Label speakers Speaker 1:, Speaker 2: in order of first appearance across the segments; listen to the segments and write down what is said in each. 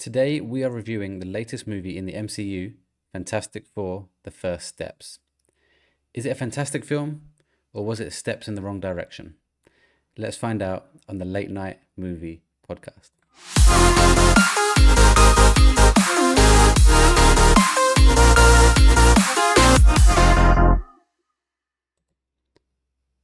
Speaker 1: Today we are reviewing the latest movie in the MCU, Fantastic Four: The First Steps. Is it a fantastic film, or was it steps in the wrong direction? Let's find out on the Late Night Movie Podcast.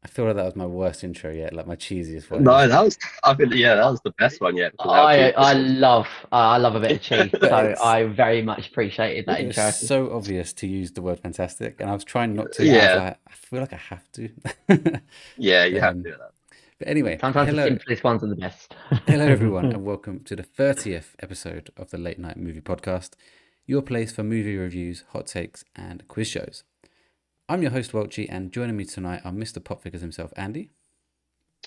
Speaker 1: I feel like that was my worst intro yet, like my cheesiest one.
Speaker 2: No, that was. I think that was the best one yet.
Speaker 3: I love a bit of cheese, so I very much appreciated that
Speaker 1: It
Speaker 3: intro.
Speaker 1: was so obvious to use the word fantastic, and I was trying not to.
Speaker 2: Yeah.
Speaker 1: I feel like I have to.
Speaker 2: Yeah, you have to do that.
Speaker 1: But anyway,
Speaker 3: Sometimes the
Speaker 1: hello,
Speaker 3: simplest ones are the best.
Speaker 1: hello everyone, and welcome to the 30th episode of the Late Night Movie Podcast, your place for movie reviews, hot takes, and quiz shows. I'm your host Welchy, and joining me tonight are Mr. Pop Figures himself, Andy.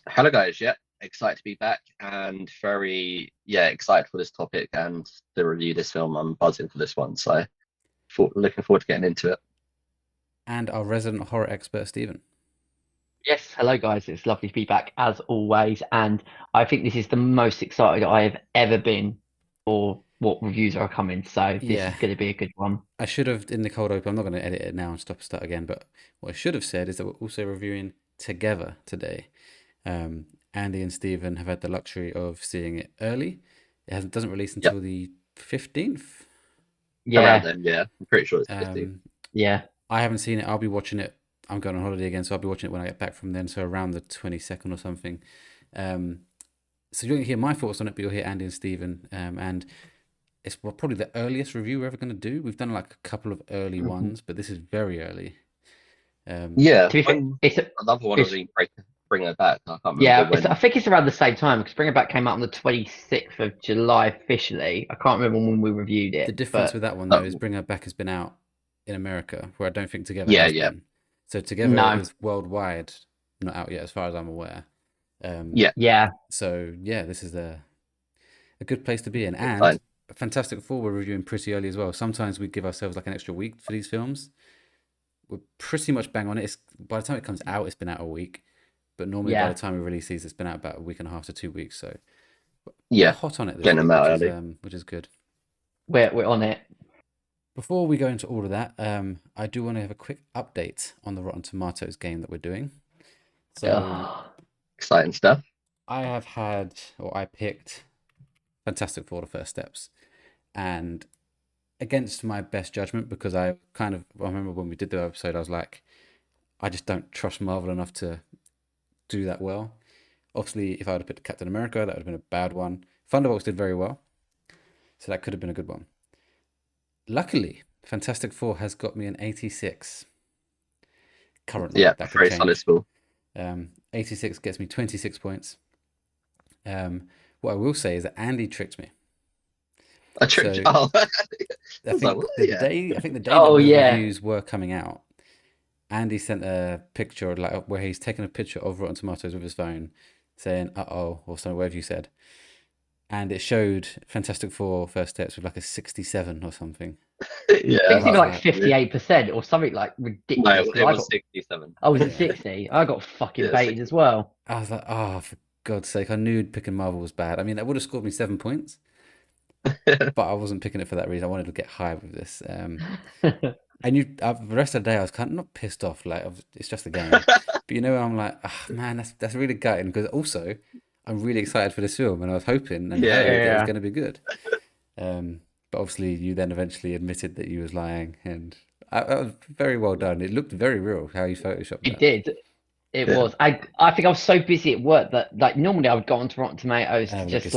Speaker 2: Hello, guys. Yeah, excited to be back and very excited for this topic and to review this film. I'm buzzing for this one, so looking forward to getting into it.
Speaker 1: And our resident horror expert, Stephen.
Speaker 3: Yes, hello guys. It's lovely to be back as always, and I think this is the most excited I have ever been for what reviews are coming. So this is going to be a good one.
Speaker 1: I should have, in the cold open, I'm not going to edit it now and start again, but what I should have said is that we're also reviewing together today. Andy and Stephen have had the luxury of seeing it early. It doesn't release until the 15th.
Speaker 3: Yeah,
Speaker 2: Then, I'm pretty sure it's 15th.
Speaker 3: Yeah,
Speaker 1: I haven't seen it. I'll be watching it. I'm going on holiday again, so I'll be watching it when I get back from then, so around the 22nd or something. So you won't hear my thoughts on it, but you'll hear Andy and Stephen. And it's probably the earliest review we're ever going to do. We've done like a couple of early ones, but this is very early.
Speaker 3: To be fair,
Speaker 2: Another one was Bring It Back. I can't remember.
Speaker 3: Yeah, I think it's around the same time because Bring It Back came out on the 26th of July officially. I can't remember when we reviewed it.
Speaker 1: The difference with that one though is Bring It Back has been out in America, where I don't think Together has been. So Together is worldwide not out yet, as far as I'm aware. So this is a good place to be in, and Fantastic Four we're reviewing pretty early as well. Sometimes we give ourselves like an extra week for these films. We're pretty much bang on it. By the time it comes out, it's been out a week. But normally by the time we release these, it's been out about a week and a half to 2 weeks. So we're hot on it this week, which is good.
Speaker 3: We're on it.
Speaker 1: Before we go into all of that, I do want to have a quick update on the Rotten Tomatoes game that we're doing. So
Speaker 2: exciting stuff.
Speaker 1: I picked Fantastic Four: The First Steps, and against my best judgment, because I remember when we did the episode, I was like, I just don't trust Marvel enough to do that well. Obviously, if I would have picked Captain America, that would have been a bad one. Thunderbolts did very well, so that could have been a good one. Luckily, Fantastic Four has got me an 86 currently.
Speaker 2: Yeah, very solid score.
Speaker 1: 86 gets me 26 points. What I will say is that Andy tricked me.
Speaker 2: I tricked you.
Speaker 1: I think the day that the reviews were coming out, Andy sent a picture where he's taken a picture of Rotten Tomatoes with his phone, saying "uh-oh" or something, whatever you said, and it showed Fantastic Four: First Steps with like a 67 or something.
Speaker 2: Yeah,
Speaker 3: I think it's like 58% or something like ridiculous.
Speaker 2: No, it was 67.
Speaker 3: Oh, was it 60? I got fucking baited as well.
Speaker 1: I was like, oh, for God's sake! I knew picking Marvel was bad. I mean, that would have scored me 7 points, but I wasn't picking it for that reason. I wanted to get high with this. And the rest of the day I was kind of not pissed off, like it's just a game. But I'm like, oh, man, that's really gutting, because also I'm really excited for this film, and I was hoping and it was going to be good. But obviously you then eventually admitted that you was lying, and that was very well done. It looked very real how you photoshopped that.
Speaker 3: It did. It was. I think I was so busy at work that like normally I would go onto Rotten Tomatoes to just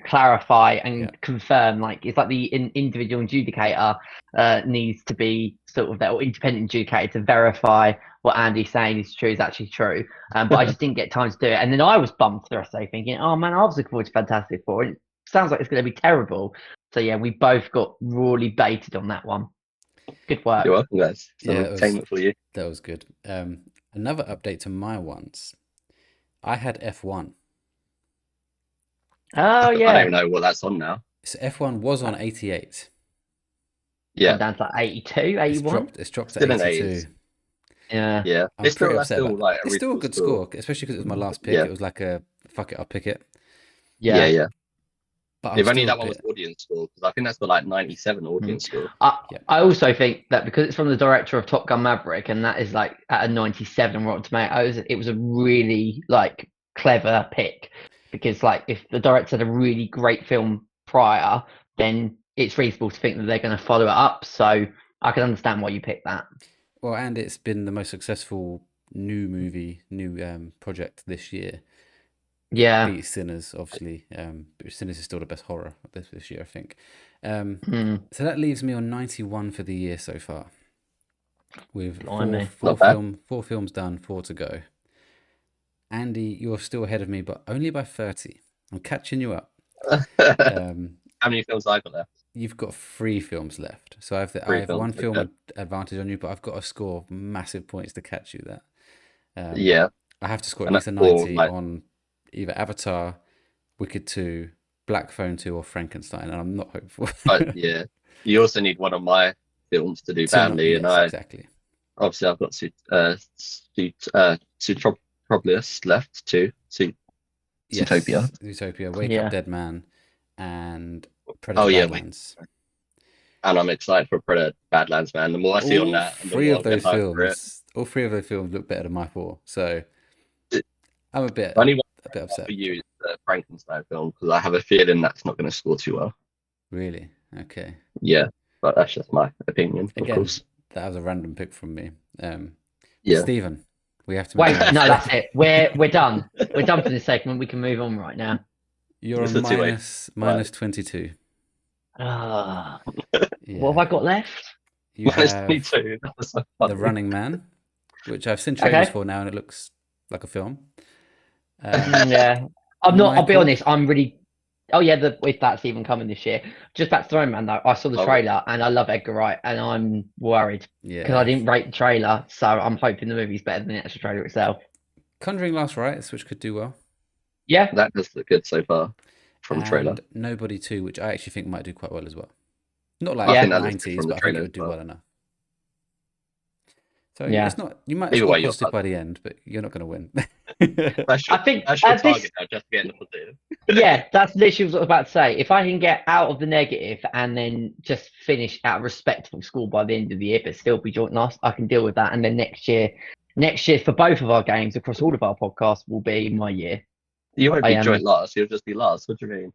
Speaker 3: clarify and confirm. Like it's like the individual adjudicator needs to be sort of that, or independent adjudicator to verify what Andy's saying is true, is actually true. But I just didn't get time to do it, and then I was bummed the rest of the day thinking, oh man, I was looking forward to Fantastic Four. It sounds like it's going to be terrible. So yeah, we both got rawly baited on that one. Good work.
Speaker 2: You're welcome, guys. Entertainment for you.
Speaker 1: That was good. Another update to my ones. I had F1.
Speaker 3: Oh, yeah.
Speaker 2: I don't even know what that's on now.
Speaker 1: So F1 was on 88.
Speaker 2: Yeah.
Speaker 3: Down to like 82, 81?
Speaker 1: It's dropped to 82.
Speaker 3: Yeah.
Speaker 2: Yeah.
Speaker 1: It's still a good score, especially because it was my last pick. It was like a, fuck it, I'll pick it.
Speaker 3: Yeah.
Speaker 1: But
Speaker 2: if only that one was audience score, because I think that's got like 97 audience score.
Speaker 3: I also think that because it's from the director of Top Gun Maverick, and that is like at a 97 Rotten Tomatoes, it was a really like clever pick. Because like if the director had a really great film prior, then it's reasonable to think that they're going to follow it up. So I can understand why you picked that.
Speaker 1: Well, and it's been the most successful new project this year.
Speaker 3: Yeah.
Speaker 1: Beat Sinners, obviously. But Sinners is still the best horror this year, I think. So that leaves me on 91 for the year so far. With four films done, 4 to go. Andy, you're still ahead of me, but only by 30. I'm catching you up.
Speaker 2: How many films have I got left?
Speaker 1: You've got 3 films left. So I have one film advantage on you, but I've got to score massive points to catch you that. I have to score at least a 90 on either Avatar, Wicked 2, Black Phone 2, or Frankenstein, and I'm not hopeful.
Speaker 2: But yeah, you also need one of my films to do badly, and
Speaker 1: exactly.
Speaker 2: Obviously I've got Zootropolis left too. Zootopia.
Speaker 1: Zootopia, Wake Up Dead Man, and Predator Badlands.
Speaker 2: And I'm excited for Predator Badlands, man. The more I see on that,
Speaker 1: all 3 of those films look better than my 4. So I'm a bit upset
Speaker 2: for you. The Frankenstein film, because I have a feeling that's not going to score too well.
Speaker 1: Really? Okay.
Speaker 2: Yeah, but that's just my opinion.
Speaker 1: Again,
Speaker 2: of course.
Speaker 1: That was a random pick from me. Stephen, we have to
Speaker 3: wait. No, that's it. We're done. We're done for this segment. We can move on right now.
Speaker 1: You're on minus 22.
Speaker 3: What have I got left?
Speaker 1: You
Speaker 2: minus
Speaker 1: have
Speaker 2: 22. So
Speaker 1: The Running Man, which I've seen trailers for now, and it looks like a film.
Speaker 3: Yeah, I'm not. I'll be honest. I'm really. Oh yeah, if that's even coming this year. Just back to Throne Man though. I saw the trailer and I love Edgar Wright, and I'm worried because I didn't rate the trailer, so I'm hoping the movie's better than the actual trailer itself.
Speaker 1: Conjuring Last Rites, which could do well.
Speaker 3: Yeah,
Speaker 2: that does look good so far from the trailer.
Speaker 1: Nobody 2, which I actually think might do quite well as well. Not like 90s, but I think it would do well enough. So it's not. You might score positive by the end, but you're not going to win.
Speaker 2: I think that's your target now, just to get in the positive.
Speaker 3: Yeah, that's literally what I was about to say. If I can get out of the negative and then just finish at a respectable score by the end of the year, but still be joint last, I can deal with that. And then next year for both of our games across all of our podcasts will be my year.
Speaker 2: You won't be joint last. You'll just be last. What do you mean?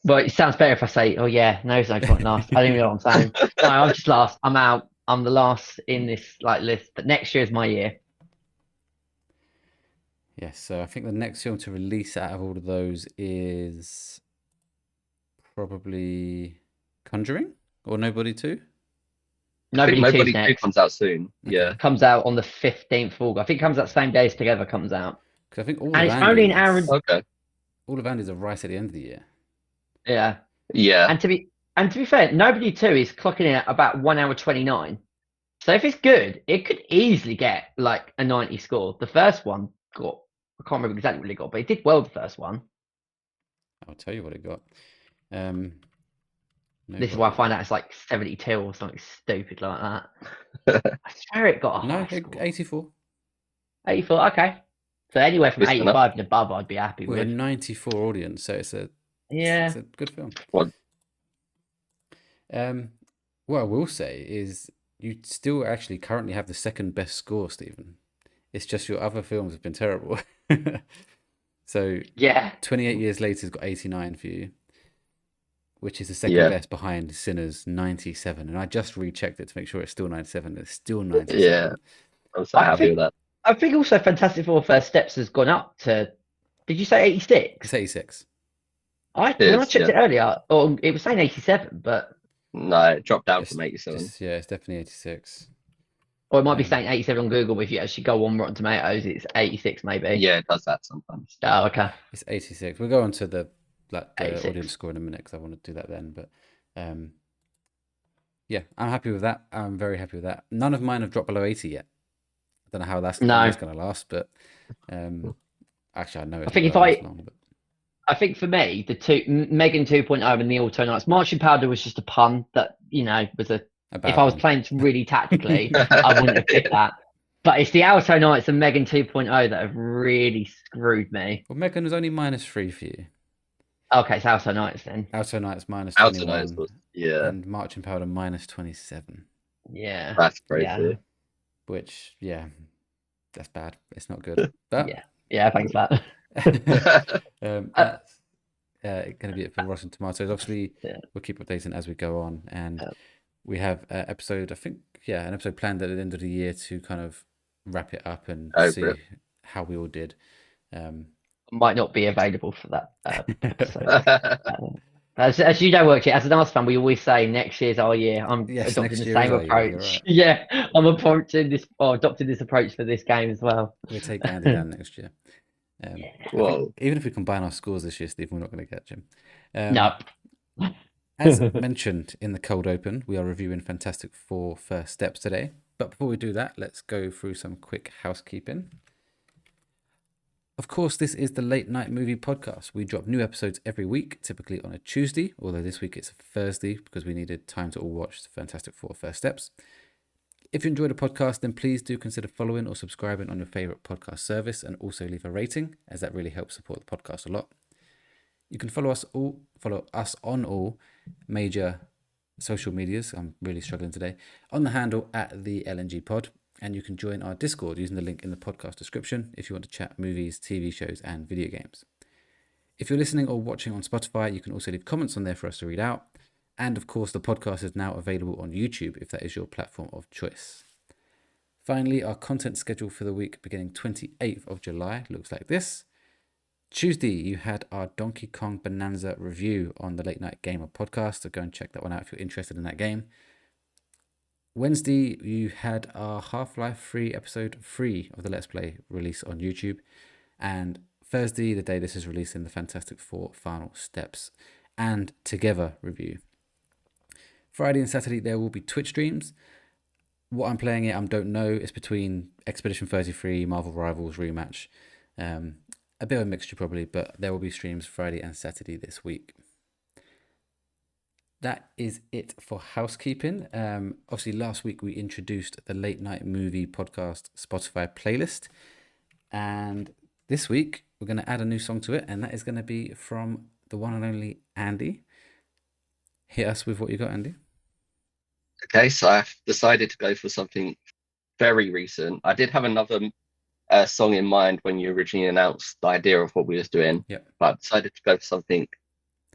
Speaker 3: Well, it sounds better if I say, "Oh yeah, no, it's no joint last." I don't even know what I'm saying. No, I'm just last. I'm out. I'm the last in this list, but next year is my year.
Speaker 1: Yes, so I think the next film to release out of all of those is probably Conjuring or Nobody 2.
Speaker 2: Nobody 2 comes out soon.
Speaker 1: Okay.
Speaker 2: Yeah,
Speaker 3: comes out on the 15th of August. I think it comes out the same day as Together comes out.
Speaker 1: Because I think
Speaker 3: it's only an hour.
Speaker 1: All of Andy's are right at the end of the year.
Speaker 3: Yeah.
Speaker 2: Yeah.
Speaker 3: And to be fair, Nobody 2 is clocking in at about 1 hour 29. So if it's good, it could easily get like a 90 score. The first one got, I can't remember exactly what it got, but it did well the first one.
Speaker 1: I'll tell you what it got.
Speaker 3: This is why I find out it's like 72 or something stupid like that. I swear it got a high score.
Speaker 1: 84.
Speaker 3: 84, okay. So anywhere from 85 and above, I'd be happy with.
Speaker 1: We're a 94 audience, so it's a good film.
Speaker 2: What?
Speaker 1: What I will say is you still actually currently have the second best score, Stephen. It's just your other films have been terrible. So 28 Years Later has got 89 for you, which is the second best behind Sinners, 97. And I just rechecked it to make sure it's still 97. It's still 97.
Speaker 2: Yeah, I'm so happy with that.
Speaker 3: I think also Fantastic Four First Steps has gone up to, did you say 86?
Speaker 1: It's 86.
Speaker 3: When I checked it earlier, it was saying 87, but...
Speaker 2: No, it dropped down from 87.
Speaker 1: It's definitely 86.
Speaker 3: Or it might be saying 87 on Google, but if you actually go on Rotten Tomatoes, it's 86 maybe.
Speaker 2: Yeah, it does that sometimes.
Speaker 3: Oh, okay.
Speaker 1: It's 86. We'll go on to the audience score in a minute because I want to do that then. But I'm happy with that. I'm very happy with that. None of mine have dropped below 80 yet. I don't know how that's going to last, but actually I know it's
Speaker 3: I think for me, the two Megan 2.0 and the Auto Knights, Marching Powder was just a pun that, was if I was playing really tactically, I wouldn't have picked that. But it's the Auto Knights and Megan 2.0 that have really screwed me.
Speaker 1: Well, Megan was only -3 for you.
Speaker 3: Okay, it's Outer Nights then.
Speaker 1: Outer Nights minus
Speaker 2: Outer
Speaker 1: 21.
Speaker 2: Nights was, yeah.
Speaker 1: And Marching Powder minus 27.
Speaker 3: Yeah.
Speaker 2: That's crazy.
Speaker 1: Which, yeah, that's bad. It's not good. But
Speaker 3: yeah, thanks for that.
Speaker 1: That's going to be it for Rotten Tomatoes. Obviously, we'll keep updating as we go on. And we have an episode, I think, an episode planned at the end of the year to kind of wrap it up and see how we all did.
Speaker 3: Might not be available for that episode. As you know, Welchy, as an Arsenal fan, we always say next year's our year. I'm adopting the same approach.
Speaker 1: Right.
Speaker 3: Yeah, I'm adopting this approach for this game as well.
Speaker 1: We'll take Andy down next year. Even if we combine our scores this year, Steve, we're not going to catch him.
Speaker 3: No.
Speaker 1: As mentioned in the cold open, we are reviewing Fantastic Four First Steps today. But before we do that, let's go through some quick housekeeping. Of course, this is the Late Night Movie Podcast. We drop new episodes every week, typically on a Tuesday, although this week it's a Thursday because we needed time to all watch the Fantastic Four First Steps. If you enjoy the podcast, then please do consider following or subscribing on your favorite podcast service and also leave a rating, as that really helps support the podcast a lot. You can follow us on all major social medias. I'm really struggling today. On the handle at the LNG Pod. And you can join our Discord using the link in the podcast description if you want to chat movies, TV shows, and video games. If you're listening or watching on Spotify, you can also leave comments on there for us to read out. And of course, the podcast is now available on YouTube if that is your platform of choice. Finally, our content schedule for the week beginning 28th of July looks like this. Tuesday, you had our Donkey Kong Bonanza review on the Late Night Gamer podcast, so go and check that one out if you're interested in that game. Wednesday, you had our Half-Life 3 episode 3 of the Let's Play release on YouTube. And Thursday, the day this is released, in the Fantastic Four Final Steps and Together review. Friday and Saturday, there will be Twitch streams. What I'm playing it, I don't know. It's between Expedition 33, Marvel Rivals Rematch. A bit of a mixture probably, but there will be streams Friday and Saturday this week. That is it for housekeeping. Obviously, last week we introduced the Late Night Movie Podcast Spotify playlist. And this week we're going to add a new song to it, and that is going to be from the one and only Andy. Hit us with what you got, Andy.
Speaker 2: Okay, so I've decided to go for something very recent. I did have another song in mind when you originally announced the idea of what we was doing, but I decided to go for something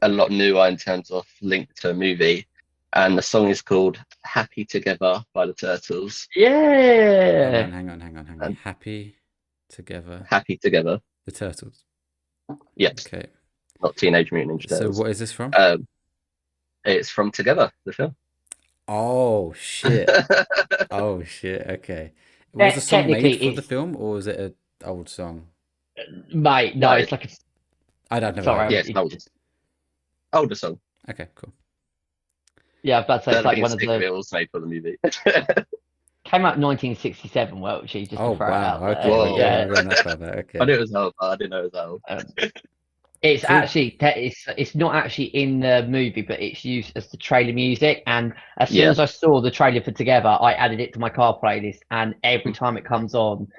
Speaker 2: a lot newer in terms of link to a movie, and the song is called Happy Together by the Turtles.
Speaker 3: Yeah.
Speaker 1: Hang on. Happy Together.
Speaker 2: Happy Together.
Speaker 1: The Turtles.
Speaker 2: Yes.
Speaker 1: Okay.
Speaker 2: Not Teenage Mutant Ninja Turtles.
Speaker 1: So what is this from?
Speaker 2: It's from Together, the film.
Speaker 1: Oh shit. Oh shit. Okay. Was the song made for the film, or is it an old song?
Speaker 3: Mate, no, it's like a...
Speaker 1: I don't know.
Speaker 2: Sorry. Yeah, it's an older song.
Speaker 1: Okay, cool.
Speaker 3: Yeah, I was about to say it's like one of the...
Speaker 2: It was made for the movie.
Speaker 3: Came out in 1967, Welchy, just to throw it out there.
Speaker 1: Okay. Yeah. Okay.
Speaker 2: I knew it was old, but I didn't know it was old.
Speaker 3: It's actually, it's not actually in the movie, but it's used as the trailer music. And as soon as I saw the trailer for Together, I added it to my car playlist. And every time it comes on,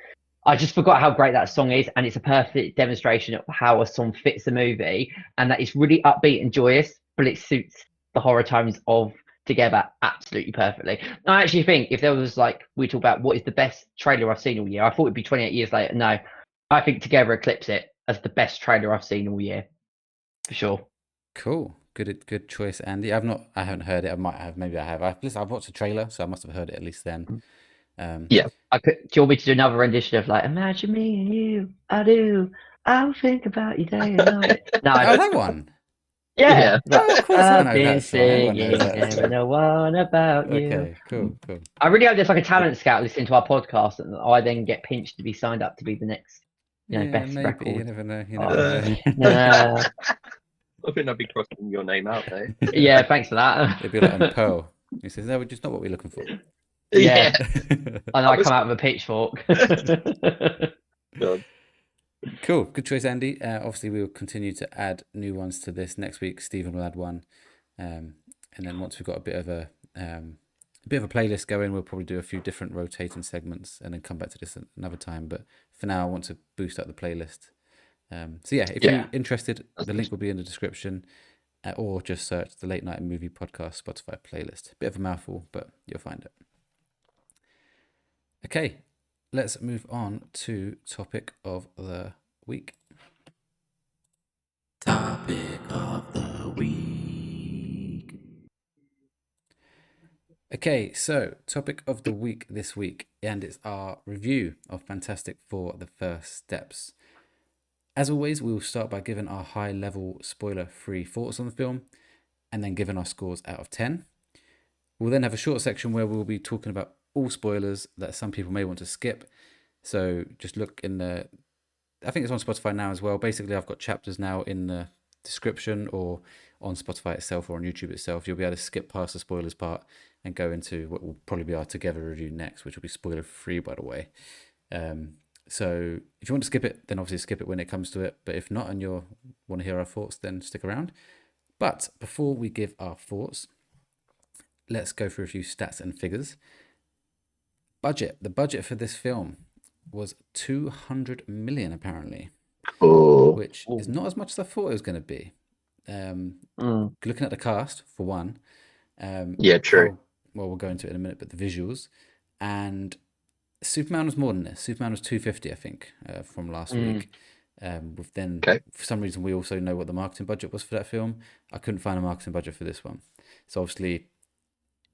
Speaker 3: I just forgot how great that song is. And it's a perfect demonstration of how a song fits the movie. And that it's really upbeat and joyous, but it suits the horror tones of Together absolutely perfectly. I actually think if there was like, we talk about what is the best trailer I've seen all year, I thought it'd be 28 years later. No, I think Together eclipses it as the best trailer I've seen all year, for sure.
Speaker 1: Cool, good choice, Andy. I haven't heard it. I might have, maybe I have. I've watched the trailer, so I must have heard it at least then.
Speaker 3: Do you want me to do another rendition of like, imagine me and you, I'll think about you day and night. No,
Speaker 1: that one.
Speaker 3: Yeah.
Speaker 1: Oh, of course I know that song.
Speaker 3: Singing no one about you.
Speaker 1: Okay, cool.
Speaker 3: I really hope there's like a talent scout listening to our podcast, and I then get pinched to be signed up to be the next, best
Speaker 1: maybe.
Speaker 3: record.
Speaker 1: You never know.
Speaker 3: No.
Speaker 2: I think I'd be crossing your name out there.
Speaker 3: Yeah, thanks for that.
Speaker 1: It'd be like Pearl. He says, "No, just not what we're looking for."
Speaker 3: Yeah. And I come out with a pitchfork.
Speaker 2: God.
Speaker 1: Cool, good choice, Andy. Obviously, we will continue to add new ones to this next week. Stephen will add one, and then once we've got a bit of a playlist going, we'll probably do a few different rotating segments, and then come back to this another time. But for now, I want to boost up the playlist So yeah, if you're interested, the link will be in the description, or just search the Late Night Movie Podcast Spotify playlist. Bit of a mouthful, but you'll find it. Okay, let's move on to topic of the week. Topic of the week. Okay, so topic of the week this week, and it's our review of Fantastic Four: The First Steps. As always, we will start by giving our high-level, spoiler-free thoughts on the film, and then giving our scores out of 10. We'll then have a short section where we'll be talking about all spoilers that some people may want to skip. So just look in the... I think it's on Spotify now as well. Basically, I've got chapters now in the description or on Spotify itself or on YouTube itself. You'll be able to skip past the spoilers part and go into what will probably be our together review next, which will be spoiler-free, by the way. So if you want to skip it, then obviously skip it when it comes to it. But if not, and you want to hear our thoughts, then stick around. But before we give our thoughts, let's go through a few stats and figures. Budget. The budget for this film was 200 million, apparently. Which is not as much as I thought it was going to be. Looking at the cast, for one.
Speaker 2: True.
Speaker 1: We'll go into it in a minute, but the visuals. And Superman was more than this. Superman was 250, I think, from last week. For some reason, we also know what the marketing budget was for that film. I couldn't find a marketing budget for this one. So obviously,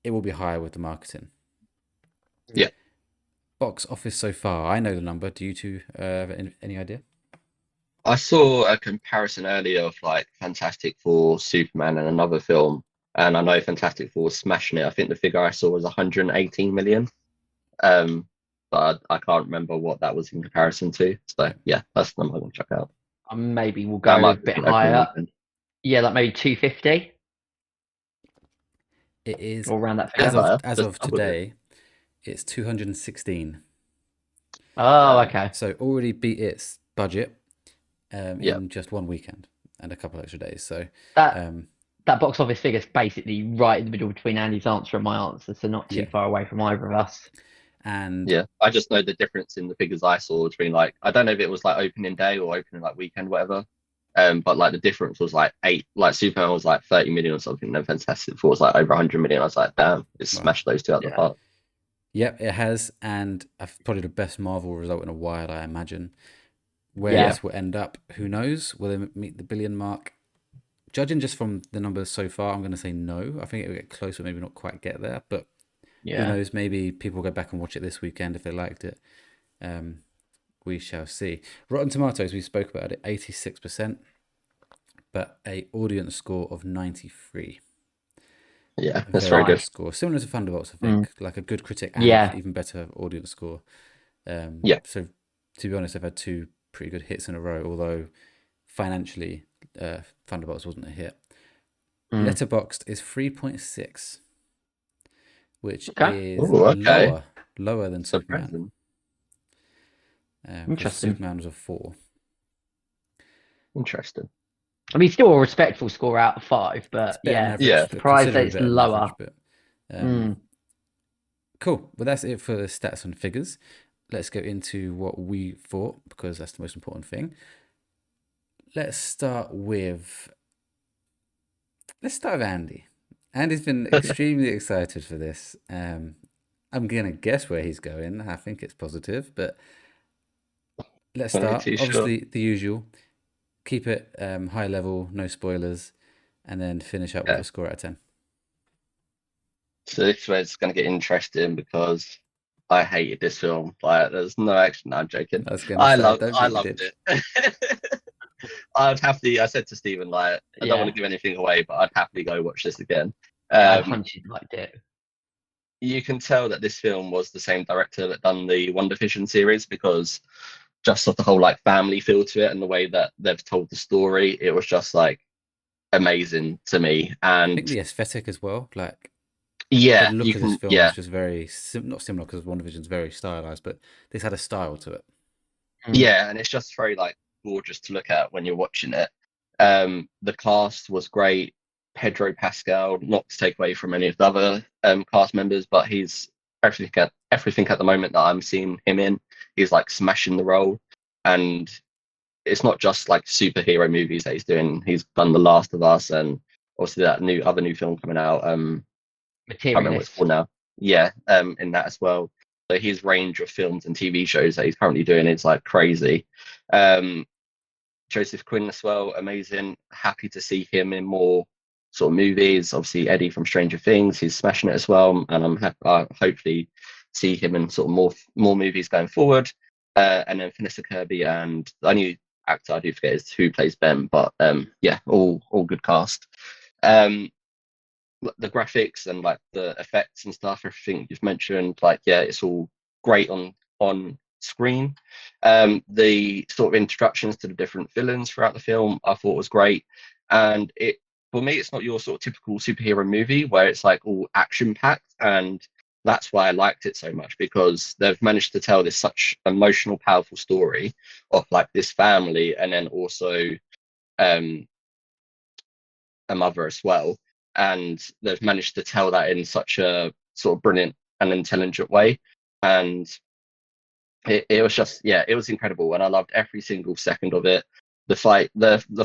Speaker 1: it will be higher with the marketing.
Speaker 2: Yeah.
Speaker 1: Box office so far. I know the number. Do you two have any idea?
Speaker 2: I saw a comparison earlier of like Fantastic Four, Superman, and another film. And I know Fantastic Four was smashing it. I think the figure I saw was 118 million. But I can't remember what that was in comparison to. So yeah, that's the number I'm going to check out.
Speaker 3: Maybe we'll go a bit higher. Yeah, like maybe 250.
Speaker 1: It is,
Speaker 3: or around that figure.
Speaker 1: As of today, it's 216.
Speaker 3: Oh, okay.
Speaker 1: So already beat its budget in just one weekend and a couple extra days. So
Speaker 3: that box office figure is basically right in the middle between Andy's answer and my answer, so not too far away from either of us.
Speaker 1: And
Speaker 2: I just know the difference in the figures I saw between like, I don't know if it was like opening day or opening like weekend, whatever. But like the difference was like Superman was like 30 million or something, and then Fantastic Four was like over 100 million. I was like, damn, it's smashed those two out the park.
Speaker 1: Yep, it has, and probably the best Marvel result in a while, I imagine. Where this will end up, who knows? Will they meet the billion mark? Judging just from the numbers so far, I'm going to say no. I think it will get close, but maybe not quite get there. But who knows? Maybe people will go back and watch it this weekend if they liked it. We shall see. Rotten Tomatoes, we spoke about it, 86%, but a audience score of 93.
Speaker 2: Yeah, that's very good.
Speaker 1: Score, similar to Thunderbolts, I think, like a good critic and even better audience score. So to be honest, they've had two pretty good hits in a row, although financially, Thunderbolts wasn't a hit. Letterboxd is 3.6, which is lower than Superman.
Speaker 3: Interesting.
Speaker 1: Superman was a 4.
Speaker 2: Interesting.
Speaker 3: I mean, still a respectful score out of 5, but surprised that it's lower.
Speaker 1: Cool. Well, that's it for the stats and figures. Let's go into what we thought, because that's the most important thing. Let's start with Andy. Andy's been extremely excited for this. I'm gonna guess where he's going. I think it's positive, but let's start. Obviously, the usual. Keep it high level, no spoilers, and then finish up with a score out of 10.
Speaker 2: So this is where it's going to get interesting because I hated this film. Like, there's no action. No, I'm joking. I loved it. I said to Stephen, like, I don't want to give anything away, but I'd happily go watch this again.
Speaker 3: I 100% liked it.
Speaker 2: You can tell that this film was the same director that done the WandaVision series, because just of the whole like family feel to it and the way that they've told the story, it was just like amazing to me. And
Speaker 1: I think the aesthetic as well, like
Speaker 2: the
Speaker 1: look of this film is just very not similar, because WandaVision's very stylized, but this had a style to it.
Speaker 2: Yeah, and it's just very like gorgeous to look at when you're watching it. The cast was great. Pedro Pascal, not to take away from any of the other cast members, but he's everything at the moment that I'm seeing him in. He's like smashing the role, and it's not just like superhero movies that he's doing. He's done The Last of Us, and obviously that other new film coming out. I can't remember what it's called now. Yeah, in that as well. So his range of films and TV shows that he's currently doing is like crazy. Joseph Quinn as well, amazing. Happy to see him in more sort of movies. Obviously Eddie from Stranger Things, he's smashing it as well, and I'm happy, hopefully see him in sort of more movies going forward. And then Vanessa Kirby, and the only actor I do forget is who plays Ben, but yeah, all good cast. The graphics and like the effects and stuff, everything you've mentioned, like yeah, it's all great on screen. The sort of introductions to the different villains throughout the film I thought was great, and it, for me, it's not your sort of typical superhero movie where it's like all action packed, and that's why I liked it so much, because they've managed to tell this such emotional, powerful story of like this family, and then also a mother as well, and they've managed to tell that in such a sort of brilliant and intelligent way. And it was just, yeah, it was incredible, and I loved every single second of it. The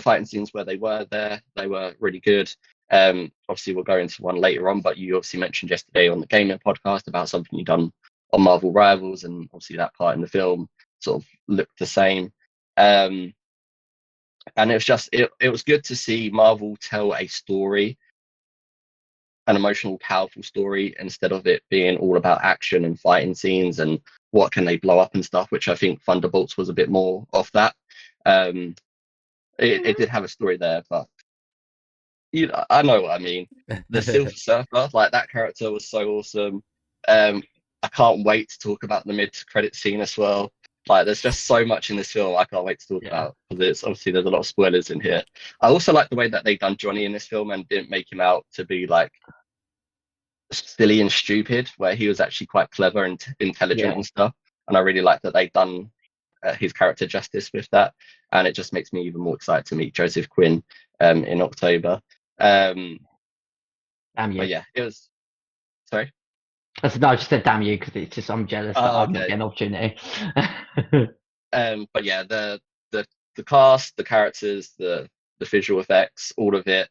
Speaker 2: fighting scenes where they were there, they were really good. Obviously we'll go into one later on, but you obviously mentioned yesterday on the gaming podcast about something you've done on Marvel Rivals, and obviously that part in the film sort of looked the same. And it was just, it was good to see Marvel tell a story, an emotional, powerful story, instead of it being all about action and fighting scenes and what can they blow up and stuff, which I think Thunderbolts was a bit more of that. It did have a story there, but you know, I know what I mean. The Silver Surfer, like that character was so awesome. I can't wait to talk about the mid-credit scene as well. Like, there's just so much in this film I can't wait to talk about, because it's obviously there's a lot of spoilers in here. I also like the way that they've done Johnny in this film and didn't make him out to be like silly and stupid, where he was actually quite clever and intelligent and stuff. And I really like that they've done his character justice with that, and it just makes me even more excited to meet Joseph Quinn in October.
Speaker 3: Damn you!
Speaker 2: But yeah, it was. Sorry.
Speaker 3: No, I just said damn you because it's just I'm jealous that I'm not getting an opportunity.
Speaker 2: But yeah, the cast, the characters, the visual effects, all of it.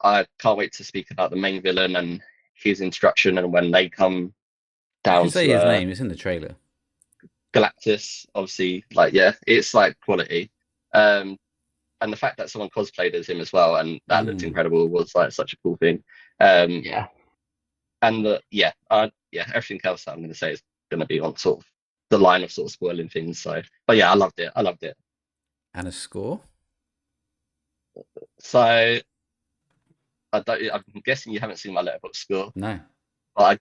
Speaker 2: I can't wait to speak about the main villain and his introduction, and when they come down.
Speaker 1: You can say his name. It's in the trailer.
Speaker 2: Galactus, obviously, like yeah, it's like quality. And the fact that someone cosplayed as him as well, and that looked incredible, was like such a cool thing.
Speaker 3: Yeah.
Speaker 2: And everything else that I'm going to say is going to be on sort of the line of sort of spoiling things. So, but yeah, I loved it.
Speaker 1: And a score?
Speaker 2: So, I'm guessing you haven't seen my Letterboxd score.
Speaker 1: No.
Speaker 2: But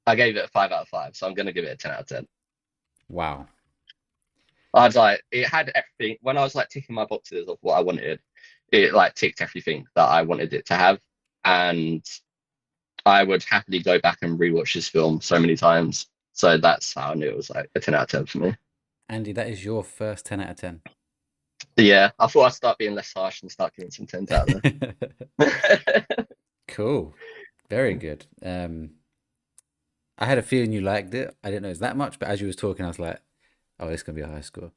Speaker 2: I gave it a 5 out of 5, so I'm going to give it a 10 out of 10.
Speaker 1: Wow.
Speaker 2: I was like, it had everything. When I was like ticking my boxes of what I wanted, it like ticked everything that I wanted it to have, and I would happily go back and rewatch this film so many times. So that's how I knew it was like a 10 out of 10 for me.
Speaker 1: Andy, that is your first 10 out of 10.
Speaker 2: Yeah, I thought I'd start being less harsh and start giving some 10s out there.
Speaker 1: Cool. Very good. I had a feeling you liked it. I didn't know it was that much, but as you was talking, I was like, oh, it's going to be a high score.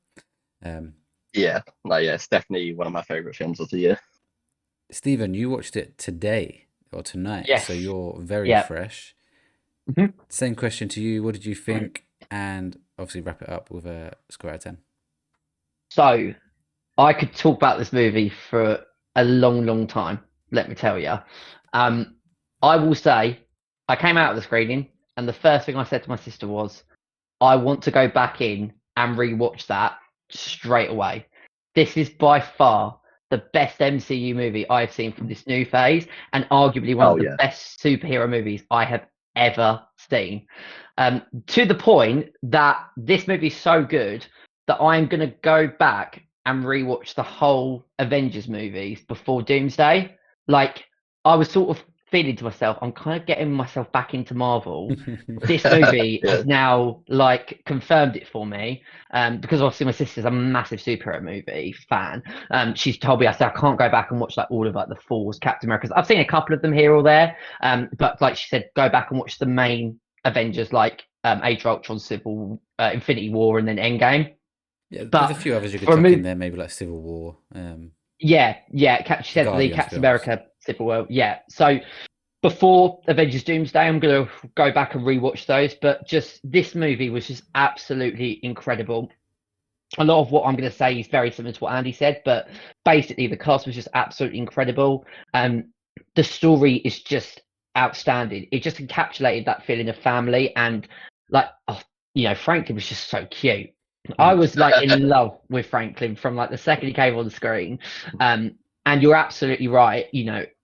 Speaker 2: Yeah, it's definitely one of my favourite films of the year.
Speaker 1: Stephen, you watched it today or tonight,
Speaker 3: yes.
Speaker 1: So you're very fresh.
Speaker 3: Mm-hmm.
Speaker 1: Same question to you. What did you think? And obviously wrap it up with a score out of 10.
Speaker 3: So, I could talk about this movie for a long, long time, let me tell you. I will say, I came out of the screening, and the first thing I said to my sister was, I want to go back in and rewatch that straight away. This is by far the best MCU movie I've seen from this new phase, and arguably one of the best superhero movies I have ever seen. To the point that this movie is so good that I'm going to go back and rewatch the whole Avengers movies before Doomsday. Like, I was sort of feeling to myself, I'm kind of getting myself back into Marvel. This movie has now like confirmed it for me, because obviously my sister's a massive superhero movie fan. She's told me, I said I can't go back and watch like all of like the Thor's, Captain America's. I've seen a couple of them here or there, but like she said, go back and watch the main Avengers, like Age of Ultron, Infinity War, and then Endgame.
Speaker 1: Yeah, there's
Speaker 3: But
Speaker 1: a few others you could
Speaker 3: for a
Speaker 1: chuck in
Speaker 3: movie,
Speaker 1: there, maybe like Civil War,
Speaker 3: yeah, she
Speaker 1: the
Speaker 3: said the
Speaker 1: Guardians
Speaker 3: Captain
Speaker 1: films.
Speaker 3: America Civil War. Yeah, so before Avengers Doomsday, I'm gonna go back and rewatch those. But just this movie was just absolutely incredible. A lot of what I'm going to say is very similar to what Andy said, but basically the cast was just absolutely incredible. The story is just outstanding. It just encapsulated that feeling of family and like, oh, Franklin was just so cute. I was like in love with Franklin from like the second he came on the screen. And you're absolutely right.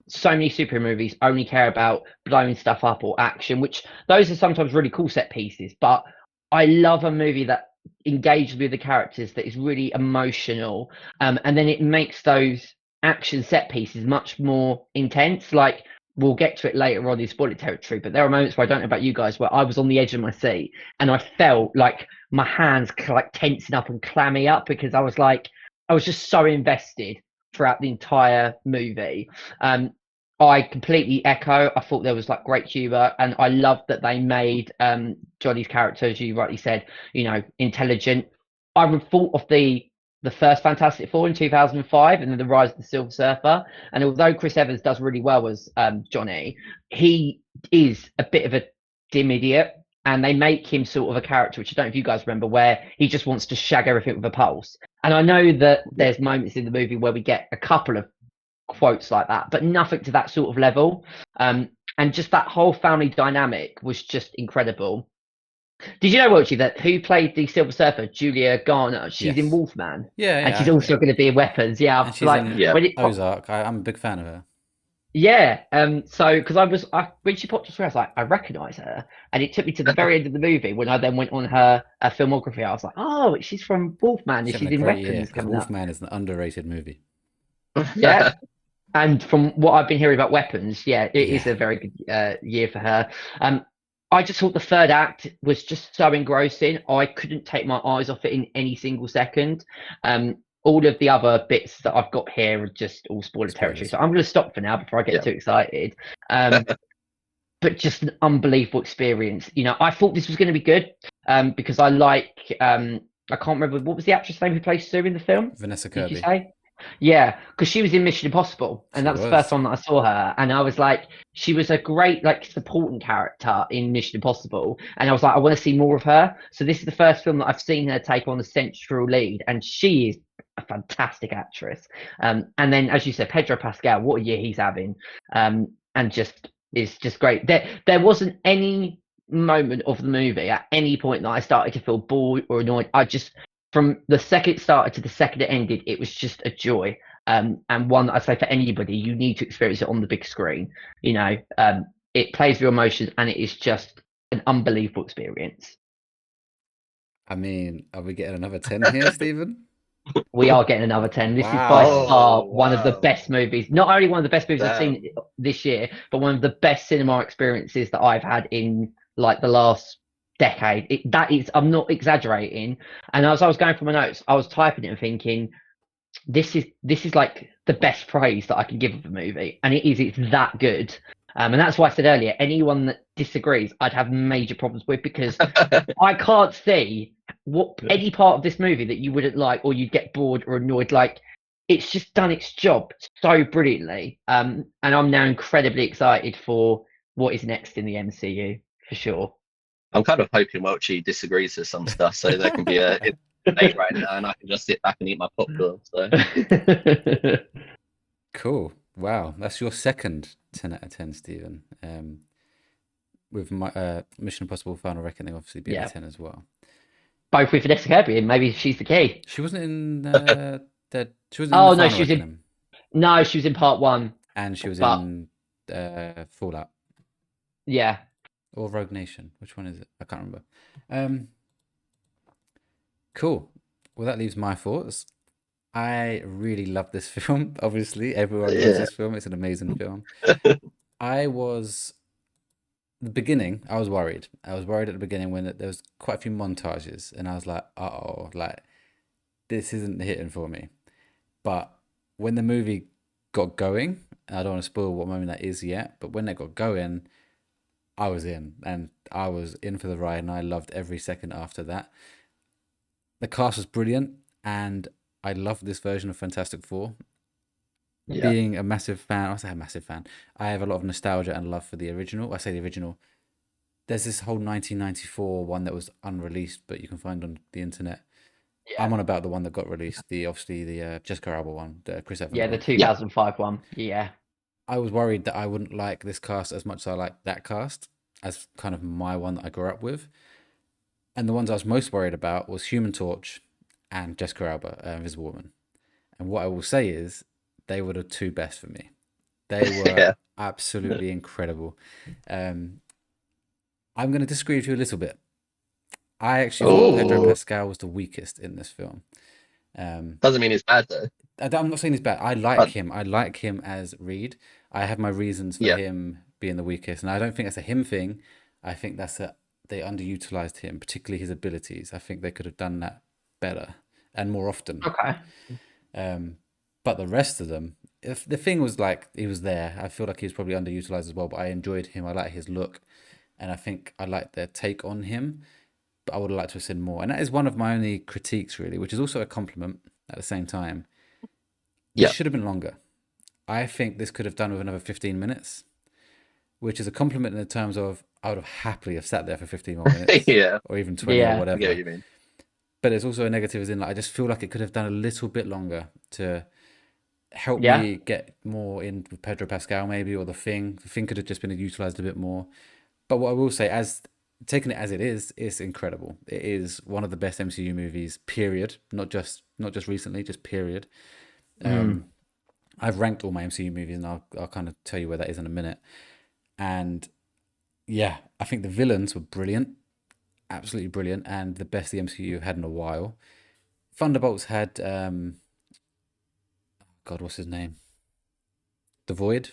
Speaker 3: So many superhero movies only care about blowing stuff up or action, which those are sometimes really cool set pieces. But I love a movie that engages with the characters, that is really emotional, and then it makes those action set pieces much more intense. Like, we'll get to it later on in spoiler territory, but there are moments where, I don't know about you guys, where I was on the edge of my seat and I felt like my hands like tensing up and clammy up, because I was just so invested throughout the entire movie. I completely echo. I thought there was like great humor, and I loved that they made Johnny's character, as you rightly said, intelligent. I would thought of the first Fantastic Four in 2005, and then the Rise of the Silver Surfer. And although Chris Evans does really well as Johnny, he is a bit of a dim idiot, and they make him sort of a character, which I don't know if you guys remember, where he just wants to shag everything with a pulse. And I know that there's moments in the movie where we get a couple of quotes like that, but nothing to that sort of level. And just that whole family dynamic was just incredible. Did you know, Welchy, that who played the Silver Surfer, Julia Garner? She's in
Speaker 1: Yes.
Speaker 3: Wolfman,
Speaker 1: Yeah,
Speaker 3: and
Speaker 1: yeah.
Speaker 3: she's also going to be in Weapons. Yeah,
Speaker 1: And she's
Speaker 3: like
Speaker 1: in
Speaker 3: when it
Speaker 1: Ozark. I'm a big fan of her.
Speaker 3: yeah. So because when she popped up, I was like, I recognise her, and it took me to the very end of the movie when I then went on her filmography. I was like, oh, she's from Wolfman, and
Speaker 1: She's having
Speaker 3: she's
Speaker 1: a
Speaker 3: in
Speaker 1: great year
Speaker 3: Weapons
Speaker 1: because
Speaker 3: coming up.
Speaker 1: Wolfman is an underrated movie.
Speaker 3: Yeah. And from what I've been hearing about Weapons, yeah, it is
Speaker 1: Yeah.
Speaker 3: a very good year for her. I just thought the third act was just so engrossing. I couldn't take my eyes off it in any single second. All of the other bits that I've got here are just all spoiler territory.
Speaker 1: Spoilers.
Speaker 3: So I'm going to stop for now before I get too excited. But just an unbelievable experience. I thought this was going to be good because I like, I can't remember, what was the actress name who plays Sue in the film?
Speaker 1: Vanessa
Speaker 3: Did you
Speaker 1: Kirby.
Speaker 3: say? Yeah, because she was in Mission Impossible, and that was the first time that I saw her, and I was like, she was a great like supporting character in Mission Impossible, and I was like, I want to see more of her. So this is the first film that I've seen her take on the central lead, and she is a fantastic actress. And then, as you said, Pedro Pascal, what a year he's having, and just is just great. There wasn't any moment of the movie at any point that I started to feel bored or annoyed. From the second it started to the second it ended, it was just a joy. And one that I say for anybody, you need to experience it on the big screen. It plays with your emotions, and it is just an unbelievable experience.
Speaker 1: I mean, are we getting another 10 here, Stephen?
Speaker 3: We are getting another 10. This is by far one of the best movies. Not only one of the best movies I've seen this year, but one of the best cinema experiences that I've had in like the last decade. I'm not exaggerating. And as I was going through my notes, I was typing it and thinking, this is like the best praise that I can give of the movie, and it's that good. And that's why I said earlier, anyone that disagrees, I'd have major problems with, because I can't see any part of this movie that you wouldn't like, or you'd get bored or annoyed. Like, it's just done its job so brilliantly. And I'm now incredibly excited for what is next in the MCU, for sure.
Speaker 2: I'm kind of hoping Welchy disagrees with some stuff, so there can be a debate right now, and I can just sit back and eat my popcorn. So
Speaker 1: cool. Wow, that's your second 10 out of 10, Stephen. With my Mission Impossible Final Reckoning obviously being a 10 as well.
Speaker 3: Both with Vanessa Kirby, and maybe she's the key.
Speaker 1: She wasn't in the she was in
Speaker 3: no,
Speaker 1: she was in
Speaker 3: no, she was in part 1.
Speaker 1: And she was in Fallout.
Speaker 3: Yeah.
Speaker 1: Or Rogue Nation. Which one is it? I can't remember. Cool. Well, that leaves my thoughts. I really love this film. Obviously, everyone loves this film. It's an amazing film. The beginning, I was worried. I was worried at the beginning when there was quite a few montages, and I was like, uh-oh, like, this isn't hitting for me. But when the movie got going, and I don't want to spoil what moment that is yet, but when it got going, I was in, and I was in for the ride, and I loved every second after that. The cast was brilliant, and I loved this version of Fantastic Four.
Speaker 2: Yeah.
Speaker 1: Being a massive fan, I say a massive fan. I have a lot of nostalgia and love for the original. I say the original. There's this whole 1994 one that was unreleased, but you can find on the internet.
Speaker 3: Yeah.
Speaker 1: I'm on about the one that got released. Obviously the Jessica Alba one, the Chris Evans.
Speaker 3: Yeah,
Speaker 1: one.
Speaker 3: the 2005 one. Yeah.
Speaker 1: I was worried that I wouldn't like this cast as much as I like that cast, as kind of my one that I grew up with. And the ones I was most worried about was Human Torch and Jessica Alba, Invisible Woman. And what I will say is, they were the two best for me. They were absolutely incredible. I'm going to disagree with you a little bit. I actually thought Pedro Pascal was the weakest in this film.
Speaker 2: Doesn't mean it's bad though.
Speaker 1: I'm not saying he's bad. I like him. I like him as Reed. I have my reasons for him being the weakest, and I don't think that's a him thing. I think that's they underutilized him, particularly his abilities. I think they could have done that better and more often.
Speaker 3: Okay.
Speaker 1: But the rest of them, if the thing was like he was there, I feel like he was probably underutilized as well. But I enjoyed him. I like his look, and I think I like their take on him. But I would have liked to have seen more, and that is one of my only critiques, really, which is also a compliment at the same time. This should have been longer. I think this could have done with another 15 minutes, which is a compliment in the terms of I would have happily have sat there for 15 more minutes, or even 20 or whatever.
Speaker 2: I get what you mean.
Speaker 1: But it's also a negative, as in like I just feel like it could have done a little bit longer to help me get more in with Pedro Pascal, maybe, or the Thing. The Thing could have just been utilized a bit more. But what I will say, as taking it as it is, it's incredible. It is one of the best MCU movies, period. Not just recently, just period. I've ranked all my MCU movies, and I'll kind of tell you where that is in a minute. And yeah, I think the villains were brilliant, absolutely brilliant, and the best the MCU had in a while. Thunderbolts had God, what's his name? The Void.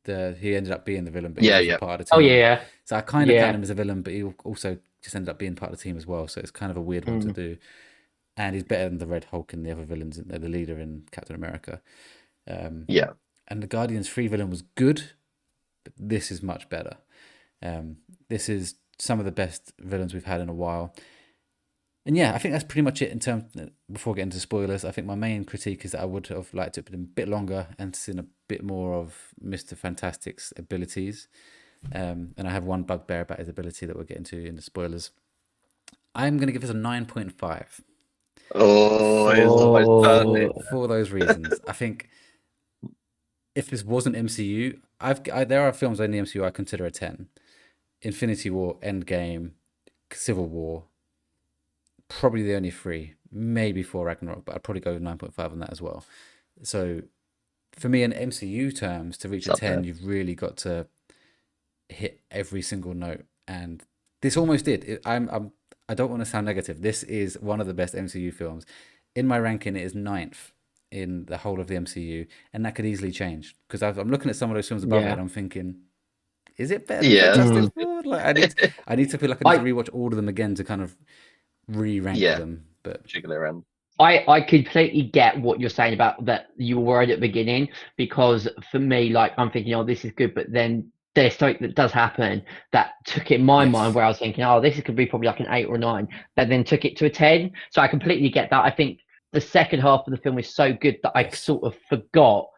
Speaker 1: He ended up being the villain, but he was part of the team.
Speaker 3: Oh yeah.
Speaker 1: So I kind of count him as a villain, but he also just ended up being part of the team as well. So it's kind of a weird one to do. And he's better than the Red Hulk and the other villains, the leader in Captain America. And the Guardians 3 villain was good, but this is much better. This is some of the best villains we've had in a while. And yeah, I think that's pretty much it in terms. Before getting to spoilers, I think my main critique is that I would have liked it a bit longer and seen a bit more of Mr. Fantastic's abilities. And I have one bugbear about his ability that we'll get into in the spoilers. I'm going to give this a 9.5. For those reasons. I think if this wasn't MCU, there are films in the MCU I consider a 10. Infinity War, Endgame, Civil War, probably the only 3, maybe 4 Ragnarok, but I'd probably go with 9.5 on that as well. So for me, in MCU terms, to reach a 10, you've really got to hit every single note, and this almost did. I don't want to sound negative. This is one of the best MCU films. In my ranking, it is 9th in the whole of the MCU, and that could easily change because I'm looking at some of those films above it, and I'm thinking, is it better? Than Four? Like, I need to feel like I need to rewatch all of them again to kind of re-rank them. But
Speaker 2: around.
Speaker 3: I completely get what you're saying about that you were worried at the beginning, because for me, like, I'm thinking, oh, this is good, but then there's something that does happen that took it in my mind where I was thinking, oh, this could be probably like an 8 or 9, but then took it to a 10. So I completely get that. I think the second half of the film is so good that I sort of forgot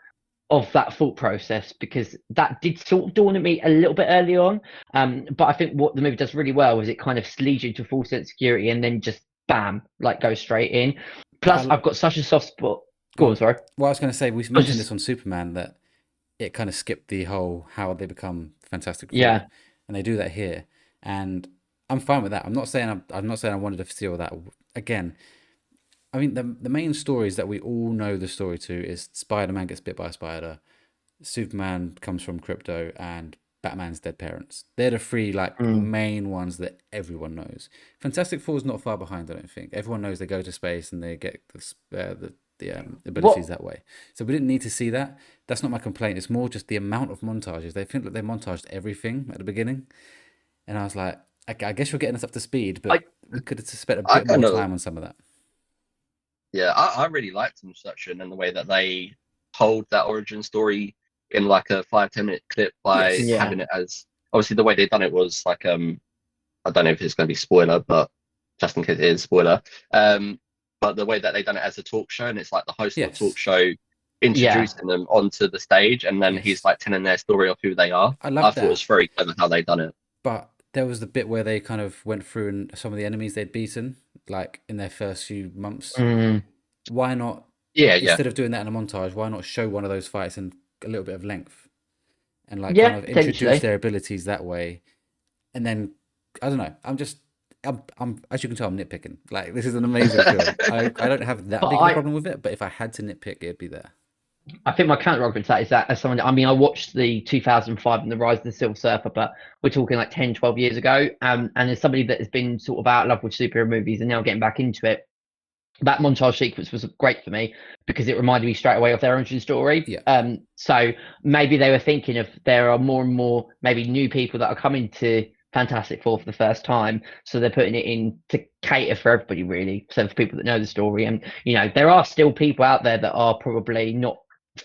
Speaker 3: of that thought process, because that did sort of dawn on me a little bit early on. But I think what the movie does really well is it kind of leads you to full sense of security and then just bam, like go straight in. Plus, I've got such a soft spot. Go on, sorry.
Speaker 1: Well, I was going to say, we mentioned this on Superman, that it kind of skipped the whole how they become Fantastic Four.
Speaker 3: Yeah.
Speaker 1: And they do that here. And I'm fine with that. I'm not saying I wanted to steal that. Again, I mean, the main stories that we all know the story to is Spider-Man gets bit by a spider, Superman comes from crypto, and Batman's dead parents. They're the 3 main ones that everyone knows. Fantastic Four is not far behind, I don't think. Everyone knows they go to space and they get the abilities that way. So we didn't need to see that. That's not my complaint. It's more just the amount of montages. They think that they montaged everything at the beginning, and I was like, I guess you're getting us up to speed, but we could have spent a bit more time on some of that.
Speaker 2: Yeah, I really liked Ressurrection and the way that they told that origin story in like a 5-10 minute clip by having it as, obviously the way they've done it was like I don't know if it's going to be spoiler, but just in case it is spoiler, but the way that they done it as a talk show, and it's like the host of the talk
Speaker 1: Yes.
Speaker 2: show introducing them onto the stage, and then
Speaker 1: Yes.
Speaker 2: he's like telling their story of who they are.
Speaker 1: I
Speaker 2: thought
Speaker 1: that.
Speaker 2: it was very clever how they done it.
Speaker 1: But there was the bit where they kind of went through and some of the enemies they'd beaten, like in their first few months. Why not? Instead of doing that in a montage, why not show one of those fights in a little bit of length, and like kind of introduce their abilities that way, and then I don't know. I'm as you can tell, I'm nitpicking. Like, this is an amazing film. I don't have that big of a problem with it, but if I had to nitpick, it'd be there.
Speaker 3: I think my counter argument to that is that as someone, I mean, I watched the 2005 and the Rise of the Silver Surfer, but we're talking like 10, 12 years ago. And as somebody that has been sort of out of love with superhero movies and now getting back into it, that montage sequence was great for me because it reminded me straight away of their origin story.
Speaker 1: Yeah.
Speaker 3: So maybe they were thinking of there are more and more maybe new people that are coming to Fantastic Four for the first time, so they're putting it in to cater for everybody, really. So for people that know the story, and there are still people out there that are probably not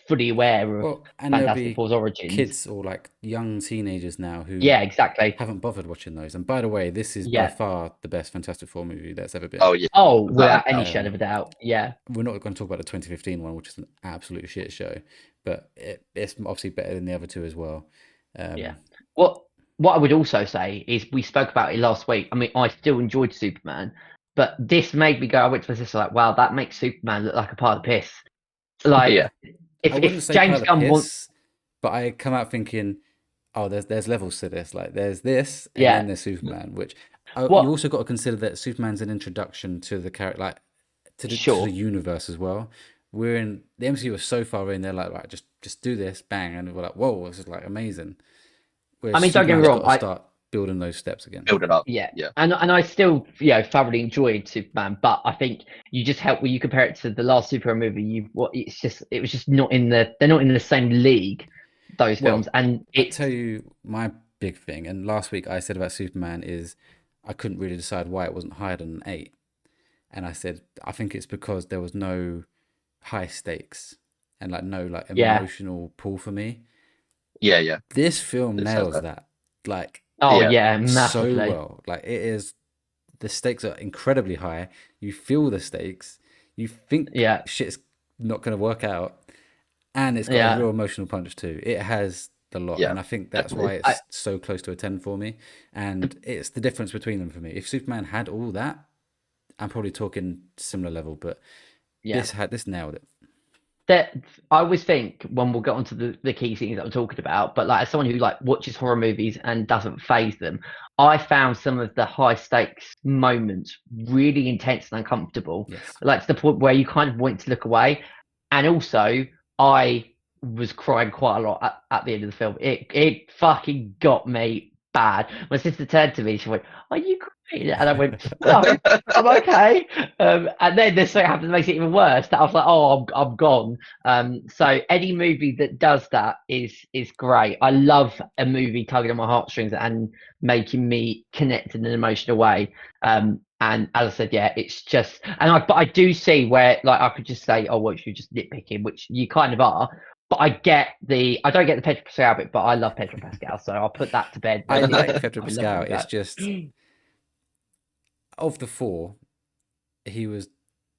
Speaker 3: fully aware of Fantastic Four's origins.
Speaker 1: Kids or like young teenagers now who
Speaker 3: exactly
Speaker 1: haven't bothered watching those. And by the way, this is by far the best Fantastic Four movie that's ever been.
Speaker 2: Oh yeah.
Speaker 3: Oh, without any shadow of a doubt. Yeah.
Speaker 1: We're not going to talk about the 2015 one, which is an absolute shit show, but it's obviously better than the other two as well.
Speaker 3: What I would also say is we spoke about it last week. I mean, I still enjoyed Superman, but this made me go. I went to my sister like, "Wow, that makes Superman look like a pile of piss." Like, if James Gunn wants,
Speaker 1: but I come out thinking, oh, there's levels to this. Like, there's this, and then there's Superman. Which you also got to consider that Superman's an introduction to the character, like to the universe as well. We're in the MCU was so far in. They're like, right, just do this, bang, and we're like, whoa, this is like amazing.
Speaker 3: I mean, don't get me wrong.
Speaker 1: I start building those steps again.
Speaker 2: Build it up.
Speaker 3: Yeah. And I still, thoroughly enjoyed Superman, but I think you just help when you compare it to the last superhero movie. It was just not they're not in the same league. Those films, and
Speaker 1: I'll tell you my big thing. And last week I said about Superman is I couldn't really decide why it wasn't higher than an 8, and I said I think it's because there was no high stakes and like no like emotional pull for me.
Speaker 2: Yeah.
Speaker 1: This film nails that. Like,
Speaker 3: massively.
Speaker 1: So well. Like, it is. The stakes are incredibly high. You feel the stakes. You think shit's not going to work out, and it's got a real emotional punch too. It has the lot, and I think that's why it's so close to a 10 for me. And it's the difference between them for me. If Superman had all that, I'm probably talking similar level, but this nailed it.
Speaker 3: That I always think when we'll get onto the key things that I'm talking about, but like as someone who like watches horror movies and doesn't faze them, I found some of the high stakes moments really intense and uncomfortable.
Speaker 1: Yes.
Speaker 3: Like to the point where you kind of want to look away. And also I was crying quite a lot at the end of the film. It fucking got me bad. My sister turned to me, she went, "Are you crying?" And I went, "No, I'm okay." And then this thing happened that makes it even worse. That I was like, "Oh, I'm gone." So any movie that does that is great. I love a movie tugging on my heartstrings and making me connect in an emotional way. And as I said, it's just, but I do see where like I could just say, "Oh, well, you're just nitpicking," which you kind of are. But I don't get the Pedro Pascal bit, but I love Pedro Pascal, so I'll put that to bed.
Speaker 1: I like Pedro Pascal. It's just, of the 4, he was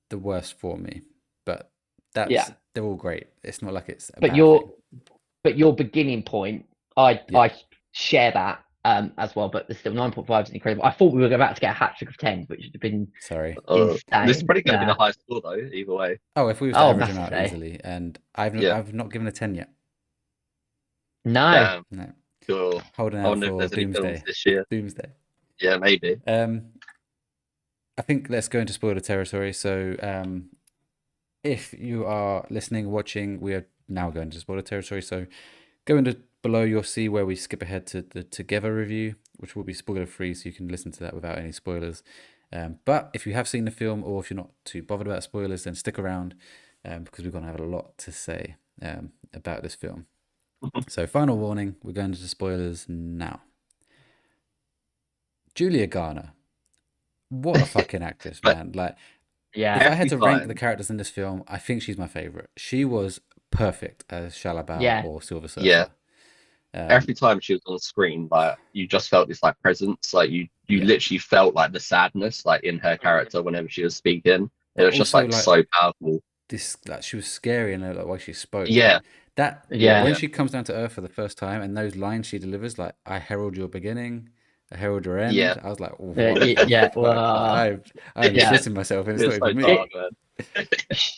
Speaker 1: the worst for me. But they're all great. It's not like it's a bad thing.
Speaker 3: But your beginning point, I share that as well. But still, 9.5 is incredible. I thought we were about to get a hat trick of 10, which would have been insane.
Speaker 2: This is probably going to be the highest score though, either way.
Speaker 1: Oh, if we were to average them out easily, and I've not given a 10 yet.
Speaker 3: No.
Speaker 1: No.
Speaker 2: Cool.
Speaker 1: Holding out for Doomsday.
Speaker 2: This year.
Speaker 1: Doomsday.
Speaker 2: Yeah, maybe.
Speaker 1: I think let's go into spoiler territory. So, if you are listening, watching, we are now going to spoiler territory. So, go into below, you'll see where we skip ahead to the Together review, which will be spoiler free, so you can listen to that without any spoilers. But if you have seen the film, or if you're not too bothered about spoilers, then stick around because we're going to have a lot to say about this film. So, final warning, we're going into spoilers now. Julia Garner. What a fucking actress, man. Like, if I had to rank the characters in this film, I think she's my favorite. She was perfect as Shalabow or Silver Surfer.
Speaker 2: Yeah. Every time she was on screen, like, you just felt this like presence. Like you literally felt like the sadness like in her character whenever she was speaking. It was just like so powerful.
Speaker 1: She was scary in the way she spoke.
Speaker 2: Yeah.
Speaker 1: When she comes down to earth for the first time and those lines she delivers, like "I herald your beginning, I herald your end."
Speaker 2: Yeah.
Speaker 1: I was like, "What
Speaker 3: well,
Speaker 1: I'm shitting myself, and it's not even me."
Speaker 2: Dark, man.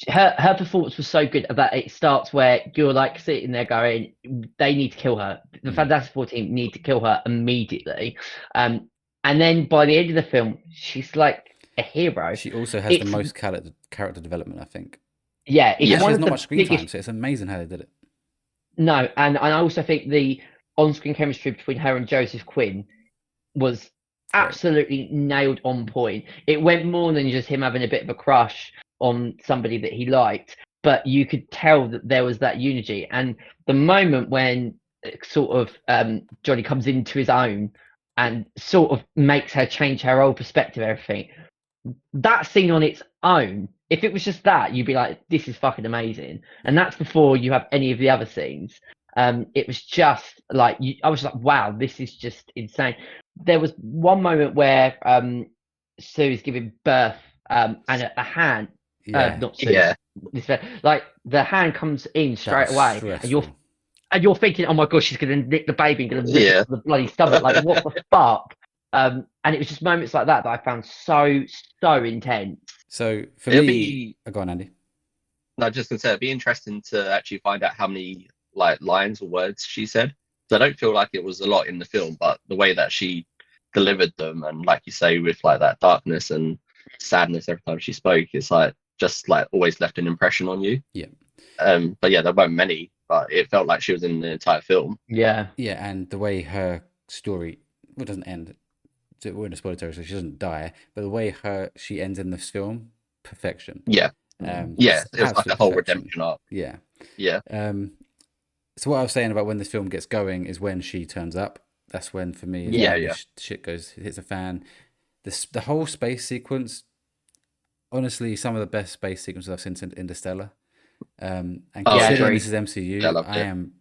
Speaker 3: Her performance was so good that it starts where you're like sitting there going, they need to kill her. The Fantastic Four team need to kill her immediately. And then by the end of the film, she's like a hero.
Speaker 1: She also has the most character development, I think.
Speaker 3: Yeah,
Speaker 1: she has not much screen time, so it's amazing how they did it.
Speaker 3: No, and I also think the on-screen chemistry between her and Joseph Quinn was absolutely nailed on point. It went more than just him having a bit of a crush on somebody that he liked, but you could tell that there was that unity. And the moment when sort of Johnny comes into his own and sort of makes her change her whole perspective, everything, that scene on its own, if it was just that, you'd be like, this is fucking amazing. And that's before you have any of the other scenes. It was just like, I was like, wow, this is just insane. There was one moment where Sue is giving birth and a hand, not Sue, like the hand comes in straight away, and you're thinking, oh my gosh, she's going to nick the baby and going to rip the bloody stomach. Like, what the fuck? And it was just moments like that I found so intense.
Speaker 1: So for me, go on, Andy.
Speaker 2: No, I was just gonna say it'd be interesting to actually find out how many like lines or words she said. So I don't feel like it was a lot in the film, but the way that she delivered them, and like you say, with like that darkness and sadness every time she spoke, it's like just like always left an impression on you.
Speaker 1: Yeah.
Speaker 2: But yeah, there weren't many, but it felt like she was in the entire film.
Speaker 3: Yeah.
Speaker 1: Yeah, and the way her story doesn't end. We're in a spoiler territory, so she doesn't die, but the way she ends in this film, perfection.
Speaker 2: Yeah. It was like a whole redemption arc.
Speaker 1: Yeah.
Speaker 2: So
Speaker 1: what I was saying about when this film gets going is when she turns up. That's when, for me, shit hits a fan. The whole space sequence, honestly, some of the best space sequences I've seen since Interstellar. And considering this is MCU, I am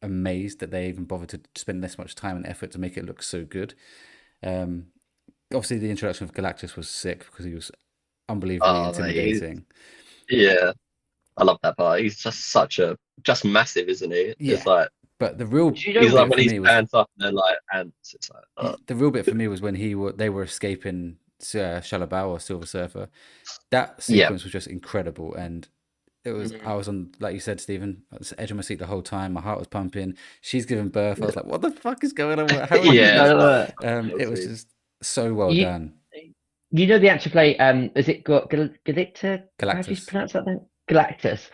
Speaker 1: amazed that they even bothered to spend this much time and effort to make it look so good. Obviously, the introduction of Galactus was sick because he was unbelievably intimidating.
Speaker 2: I love that part. He's just massive, isn't he?
Speaker 1: Yeah.
Speaker 2: It's like,
Speaker 1: but the real
Speaker 2: he's like when he stands up and they're like ants. It's like,
Speaker 1: the real bit for me was when they were escaping Shalabau or Silver Surfer. That sequence was just incredible, and it was. I was on, like you said, Stephen, at the edge of my seat the whole time. My heart was pumping. She's giving birth. I was like, "What the fuck is going on? How it was just so well done.
Speaker 3: You know the actor play. Is it Galactus?
Speaker 1: Galactus.
Speaker 3: How do you pronounce that name? Galactus.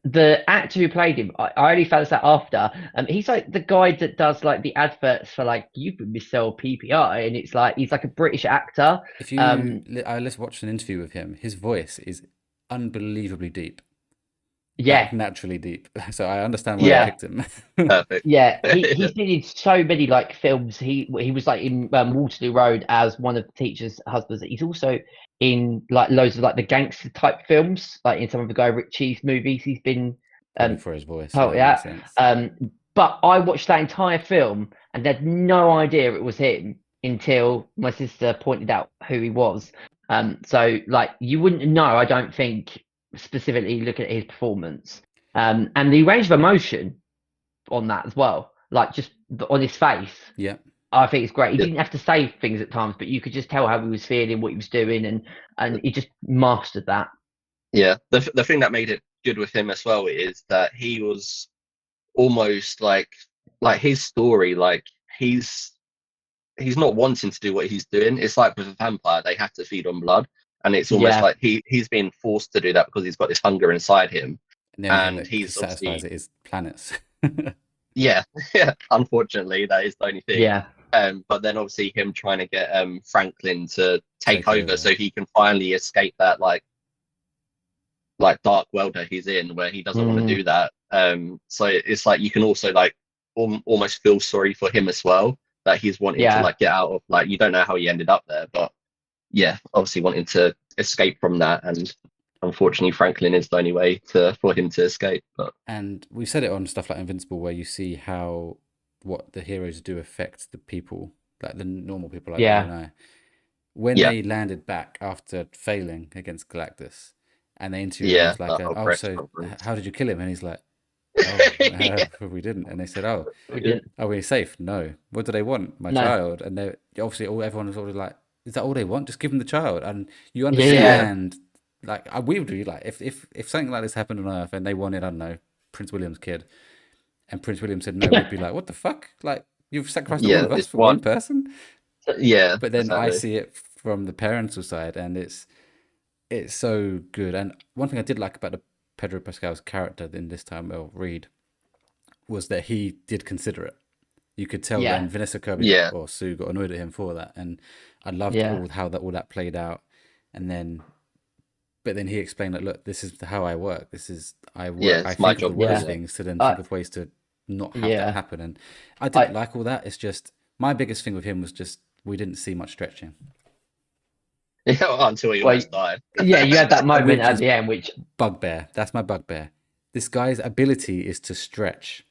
Speaker 3: The actor who played him, I only found this out after. He's like the guy that does like the adverts for like you've been Mr. PPI, and it's like he's like a British actor.
Speaker 1: If you, I watched an interview with him. His voice is unbelievably deep.
Speaker 3: Yeah,
Speaker 1: naturally deep. So I understand why I picked him.
Speaker 2: Perfect.
Speaker 3: Yeah, he's been in so many like films. He was like in Waterloo Road as one of the teacher's husbands. He's also in like loads of like the gangster type films, like in some of the Guy Ritchie's movies. He's been
Speaker 1: for his voice.
Speaker 3: But I watched that entire film and had no idea it was him until my sister pointed out who he was. So like you wouldn't know, I don't think, specifically looking at his performance, and the range of emotion on that as well, like just on his face.
Speaker 1: Yeah,
Speaker 3: I think it's great. He didn't have to say things at times, but you could just tell how he was feeling, what he was doing, and he just mastered that.
Speaker 2: Yeah, the thing that made it good with him as well is that he was almost like his story, like he's not wanting to do what he's doing. It's like with a vampire, they have to feed on blood, and it's almost like he's being forced to do that because he's got this hunger inside him, and he's
Speaker 1: satisfies it is planets.
Speaker 2: yeah, unfortunately that is the only thing.
Speaker 3: Yeah.
Speaker 2: But then obviously him trying to get Franklin to take over so he can finally escape that like dark world that he's in, where he doesn't want to do that. So it's like you can also like almost feel sorry for him as well, that he's wanting to like get out of, like, you don't know how he ended up there, but yeah, obviously wanting to escape from that, and unfortunately Franklin is the only way for him to escape.
Speaker 1: And we've said it on stuff like Invincible, where you see how what the heroes do affect the people, like the normal people like you and I. when they landed back after failing against Galactus, and they interviewed him, it was like, "Oh, so how did you kill him?" And he's like, "Oh, we didn't." And they said, "Oh,
Speaker 3: We didn't.
Speaker 1: are we safe?" No. What do they want? My child. And they obviously everyone was always like, "Is that all they want? Just give them the child." And you understand, like we would be like, if something like this happened on Earth and they wanted, I don't know, Prince William's kid, and Prince William said no, we'd be like, "What the fuck? Like you've sacrificed all of us for one person?"
Speaker 2: Yeah.
Speaker 1: But then I see it from the parental side, and it's so good. And one thing I did like about the Pedro Pascal's character in this time, Reed, was that he did consider it. You could tell, and Vanessa Kirby or Sue got annoyed at him for that, and I loved how that played out. And then, but then he explained that, look, this is how I work. I work.
Speaker 2: Yeah,
Speaker 1: I think of the worst things to then think of ways to not have that happen. And I didn't like all that. It's just my biggest thing with him was just we didn't see much stretching.
Speaker 2: Yeah, until he almost died.
Speaker 3: Yeah, you had that moment at the end, which
Speaker 1: bugbear. That's my bugbear. This guy's ability is to stretch.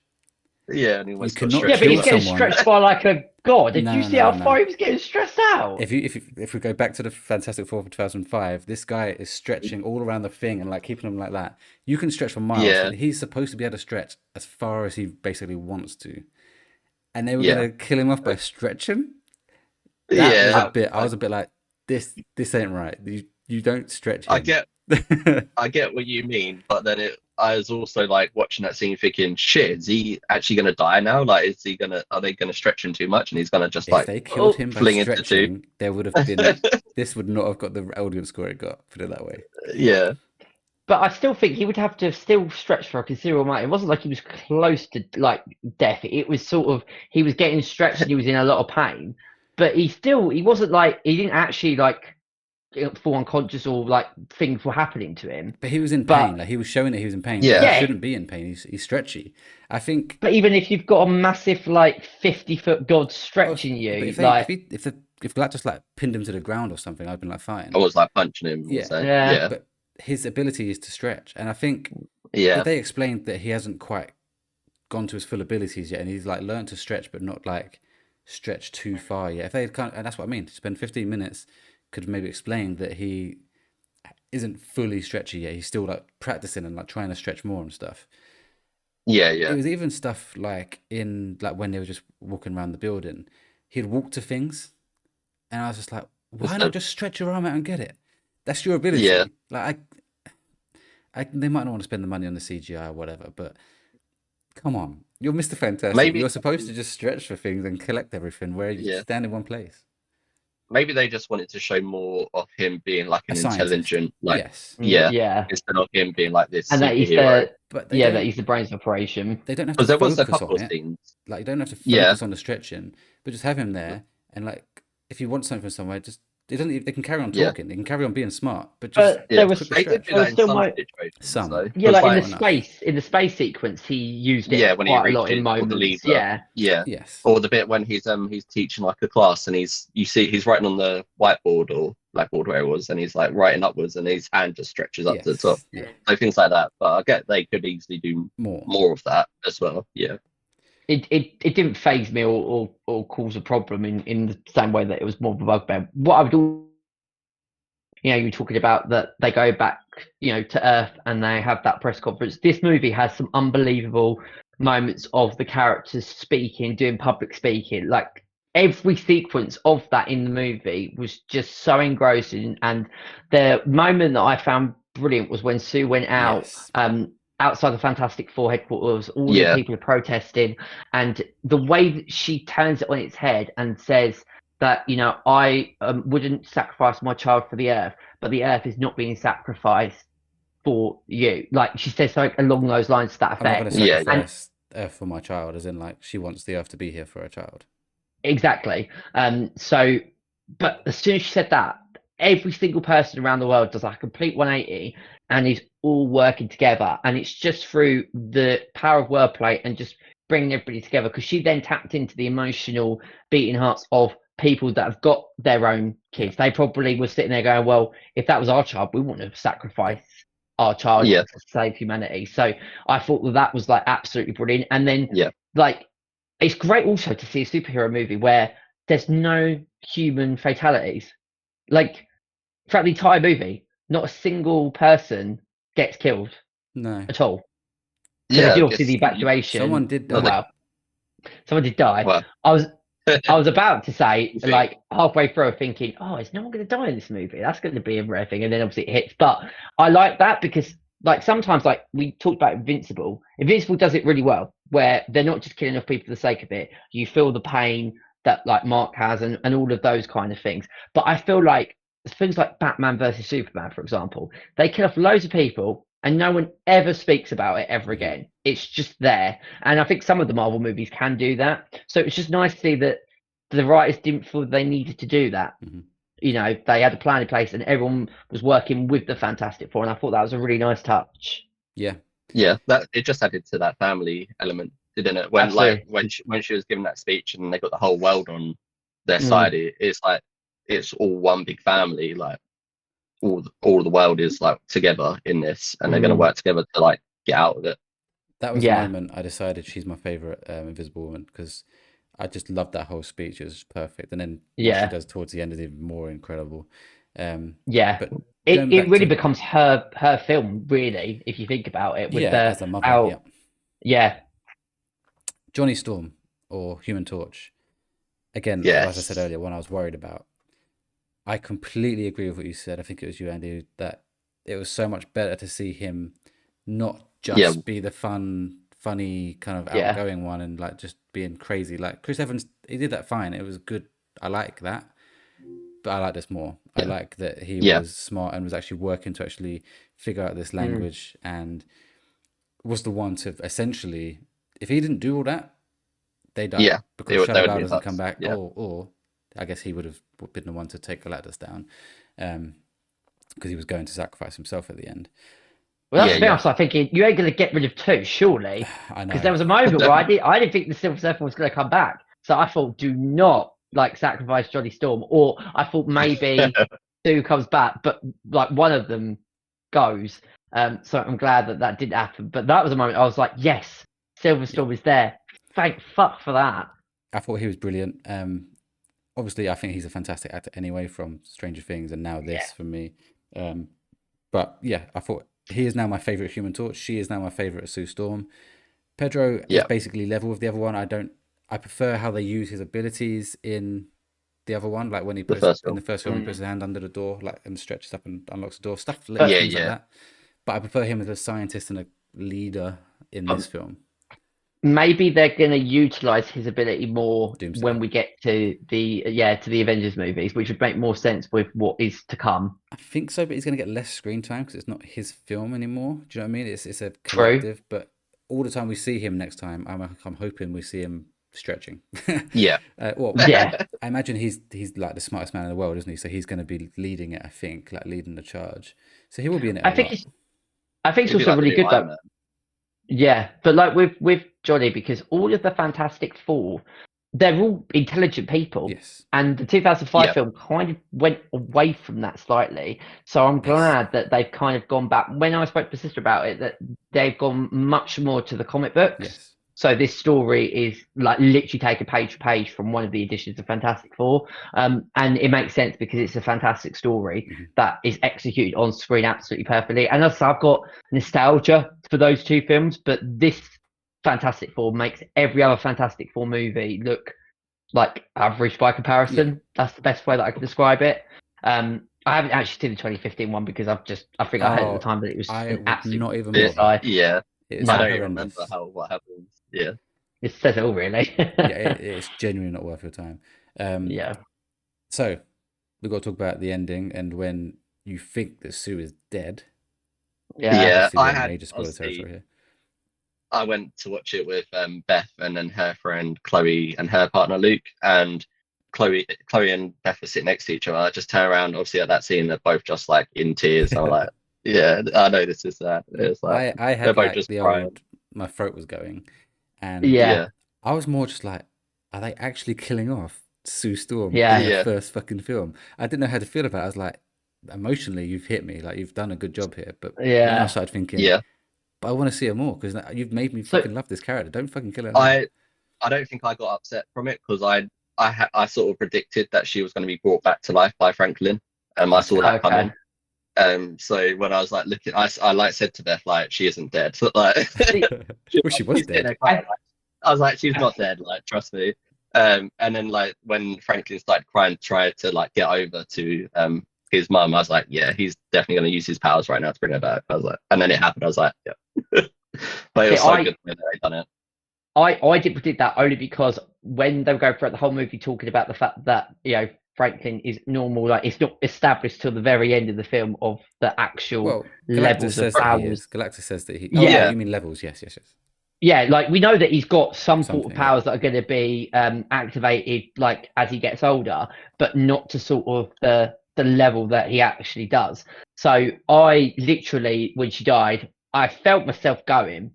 Speaker 2: Yeah, and he was
Speaker 3: but he's getting stretched by like a god. Did you see how far he was getting stressed out?
Speaker 1: If we go back to the Fantastic Four of 2005, this guy is stretching all around the thing and like keeping him like that. You can stretch for miles. Yeah. He's supposed to be able to stretch as far as he basically wants to, and they were going to kill him off by stretching. That was a bit. I was a bit like, this ain't right. You don't stretch him.
Speaker 2: I get what you mean, but then I was also like watching that scene thinking, shit, is he actually gonna die now? Like, are they gonna stretch him too much and he's gonna just
Speaker 1: if they killed him by stretching, there would have been this would not have got the audience score it got, put it that way.
Speaker 2: Yeah.
Speaker 3: But I still think he would have to still stretch for a considerable amount. It wasn't like he was close to like death. It was sort of he was getting stretched and he was in a lot of pain. But he wasn't like he didn't actually like fall unconscious or like things were happening to him.
Speaker 1: But he was in pain. Like he was showing that he was in pain.
Speaker 2: Yeah.
Speaker 1: He shouldn't be in pain. He's stretchy. I think.
Speaker 3: But even if you've got a massive like 50-foot god stretching you,
Speaker 1: if Galactus like pinned him to the ground or something, I'd been like fine.
Speaker 2: I was like punching him.
Speaker 3: Yeah.
Speaker 1: But his ability is to stretch, and I think
Speaker 2: if
Speaker 1: they explained that he hasn't quite gone to his full abilities yet, and he's like learned to stretch, but not like stretch too far yet. If they and that's what I mean. Spend 15 minutes. Could have maybe explained that he isn't fully stretchy yet. He's still like practicing and like trying to stretch more and stuff.
Speaker 2: Yeah.
Speaker 1: It was even stuff like when they were just walking around the building, he'd walk to things, and I was just like, why not just stretch your arm out and get it? That's your ability.
Speaker 2: Yeah.
Speaker 1: Like they might not want to spend the money on the CGI or whatever, but come on, you're Mr. Fantastic. Maybe you're supposed to just stretch for things and collect everything where you stand in one place.
Speaker 2: Maybe they just wanted to show more of him being like an intelligent, like instead of him being like this.
Speaker 3: And that he's that he's the brains operation.
Speaker 1: They don't have to focus on it. Scenes. Like you don't have to focus on the stretching, but just have him there. And like if you want something from somewhere, just they can carry on talking. They can carry on being smart, but just
Speaker 3: there was
Speaker 2: they did do that in some situations.
Speaker 1: Some.
Speaker 2: So.
Speaker 3: Yeah, like in the space sequence, he used it
Speaker 2: when
Speaker 3: quite
Speaker 2: he
Speaker 3: a lot in moments.
Speaker 1: Yes.
Speaker 2: Or the bit when he's teaching like a class and he's writing on the whiteboard or blackboard where it was, and he's like writing upwards and his hand just stretches up to the top.
Speaker 1: Yeah.
Speaker 2: So things like that. But I get they could easily do more of that as well. Yeah.
Speaker 3: It didn't faze me or cause a problem in the same way that it was more of a bugbear. What I would you're talking about that they go back, to Earth and they have that press conference. This movie has some unbelievable moments of the characters speaking, doing public speaking. Like every sequence of that in the movie was just so engrossing. And the moment that I found brilliant was when Sue went out, outside the Fantastic Four headquarters, all the people are protesting, and the way that she turns it on its head and says that, I wouldn't sacrifice my child for the Earth, but the Earth is not being sacrificed for you. Like she says something along those lines to that effect.
Speaker 1: I'm not going to sacrifice Earth for my child, as in like she wants the Earth to be here for her child.
Speaker 3: Exactly. But as soon as she said that, every single person around the world does like a complete 180 and is all working together. And it's just through the power of wordplay and just bringing everybody together, because she then tapped into the emotional beating hearts of people that have got their own kids. They probably were sitting there going, well, if that was our child, we wouldn't have sacrificed our child to save humanity. So I thought that was like absolutely brilliant. And then like it's great also to see a superhero movie where there's no human fatalities. Like throughout the entire movie, not a single person gets killed at all. So they
Speaker 2: Yeah,
Speaker 3: did obviously the evacuation.
Speaker 1: Someone did die.
Speaker 3: Well, someone did die.
Speaker 2: Well.
Speaker 3: I was about to say, like, halfway through, thinking, oh, is no one going to die in this movie? That's going to be a rare thing. And then obviously it hits. But I like that because, like, sometimes, like, we talked about Invincible. Invincible does it really well, where they're not just killing off people for the sake of it. You feel the pain that, like, Mark has and all of those kind of things. But I feel like things like Batman versus Superman, for example, they kill off loads of people and no one ever speaks about it ever again. It's just there. And I think some of the Marvel movies can do that. So it's just nice to see that the writers didn't feel they needed to do that. You know, they had a plan in place and everyone was working with the Fantastic Four. And I thought that was a really nice touch.
Speaker 1: Yeah.
Speaker 2: Yeah, that it just added to that family element, didn't it? When
Speaker 3: Absolutely.
Speaker 2: when she was giving that speech and they got the whole world on their side, it's like it's all one big family. Like all the world is like together in this, and they're going to work together to like get out of it.
Speaker 1: That was the moment I decided she's my favorite Invisible Woman, because I just loved that whole speech. It was perfect, and then what she does towards the end is even more incredible.
Speaker 3: But it really becomes her film, really, if you think about it. With
Speaker 1: as a mother, Johnny Storm or Human Torch. Again, as I said earlier, one I was worried about. I completely agree with what you said. I think it was you, Andy, that it was so much better to see him not just be the funny kind of outgoing one and like just being crazy. Like Chris Evans, he did that fine. It was good. I like that, but I like this more. I like that he was smart and was actually working to actually figure out this language and was the one to essentially, if he didn't do all that, they died because Shadow doesn't come back, or I guess he would have been the one to take Galactus down, because he was going to sacrifice himself at the end.
Speaker 3: Well, that's the thing. I was like thinking, you ain't going to get rid of two, surely.
Speaker 1: I know.
Speaker 3: Because there was a moment where I didn't think the Silver Surfer was going to come back. So I thought, do not like sacrifice Johnny Storm. Or I thought maybe two comes back, but like one of them goes. So I'm glad that didn't happen. But that was a moment I was like, yes, Silver Storm is there. Thank fuck for that.
Speaker 1: I thought he was brilliant. Obviously, I think he's a fantastic actor anyway, from Stranger Things and now this for me. But yeah, I thought he is now my favorite Human Torch. She is now my favorite Sue Storm. Pedro is basically level with the other one. I prefer how they use his abilities in the other one, like when he puts in the first film, he puts his hand under the door, like and stretches up and unlocks the door, things like that. But I prefer him as a scientist and a leader in this film.
Speaker 3: Maybe they're going to utilize his ability more when we get to the Avengers movies, which would make more sense with what is to come.
Speaker 1: I think so, but he's going to get less screen time because it's not his film anymore. Do you know what I mean? It's a collective. True. But all the time we see him next time, I'm hoping we see him stretching. I imagine he's like the smartest man in the world, isn't he? So he's going to be leading it. I think, like leading the charge. So he will be in it. I think
Speaker 3: it's also really good though. Yeah, but like with Johnny, because all of the Fantastic Four, they're all intelligent people.
Speaker 1: Yes.
Speaker 3: And the 2005 film kind of went away from that slightly. So I'm glad that they've kind of gone back. When I spoke to my sister about it, that they've gone much more to the comic books.
Speaker 1: Yes.
Speaker 3: So this story is like literally taken page for page from one of the editions of Fantastic Four. And it makes sense because it's a fantastic story that is executed on screen absolutely perfectly. And also I've got nostalgia for those two films, but this Fantastic Four makes every other Fantastic Four movie look like average by comparison. Yeah. That's the best way that I can describe it. I haven't actually seen the 2015 one because I think I heard at the time that it was an absolute
Speaker 2: not even
Speaker 1: It's
Speaker 2: I don't even remember what happens. Yeah.
Speaker 3: It says it all, really.
Speaker 1: It's genuinely not worth your time. So, we've got to talk about the ending and when you think that Sue is dead.
Speaker 2: Yeah, I had major spoiler territory here. I went to watch it with Beth and then her friend Chloe and her partner Luke, and Chloe and Beth were sitting next to each other. I just turned around, obviously at that scene, they're both just like in tears. I'm like, yeah, I know this is sad. It's like
Speaker 1: I had like just the old, my throat was going, and I was more just like, are they actually killing off Sue Storm in the first fucking film? I didn't know how to feel about it. I was like, emotionally, you've hit me. Like, you've done a good job here. But then I started thinking, but I want to see her more because you've made me fucking love this character. Don't fucking kill her now.
Speaker 2: I don't think I got upset from it because I sort of predicted that she was going to be brought back to life by Franklin. I saw that coming. So when I was like looking, I like said to Beth, like, she isn't dead. Like,
Speaker 1: well, she was dead.
Speaker 2: I was like, she's not dead. Like, trust me. And then like when Franklin started crying, tried to like get over to his mum, I was like, yeah, he's definitely going to use his powers right now to bring her back. I was like, and then it happened. I was like, yeah. But it was so good when they done it.
Speaker 3: I did predict that only because when they were going through the whole movie talking about the fact that, you know, Franklin is normal, like it's not established till the very end of the film of the actual levels of powers.
Speaker 1: Galactus says that he. Oh, yeah, you mean levels? Yes.
Speaker 3: Yeah, like we know that he's got some sort of powers that are going to be activated, like as he gets older, but not to sort of the level that he actually does. So I literally, when she died, I felt myself going,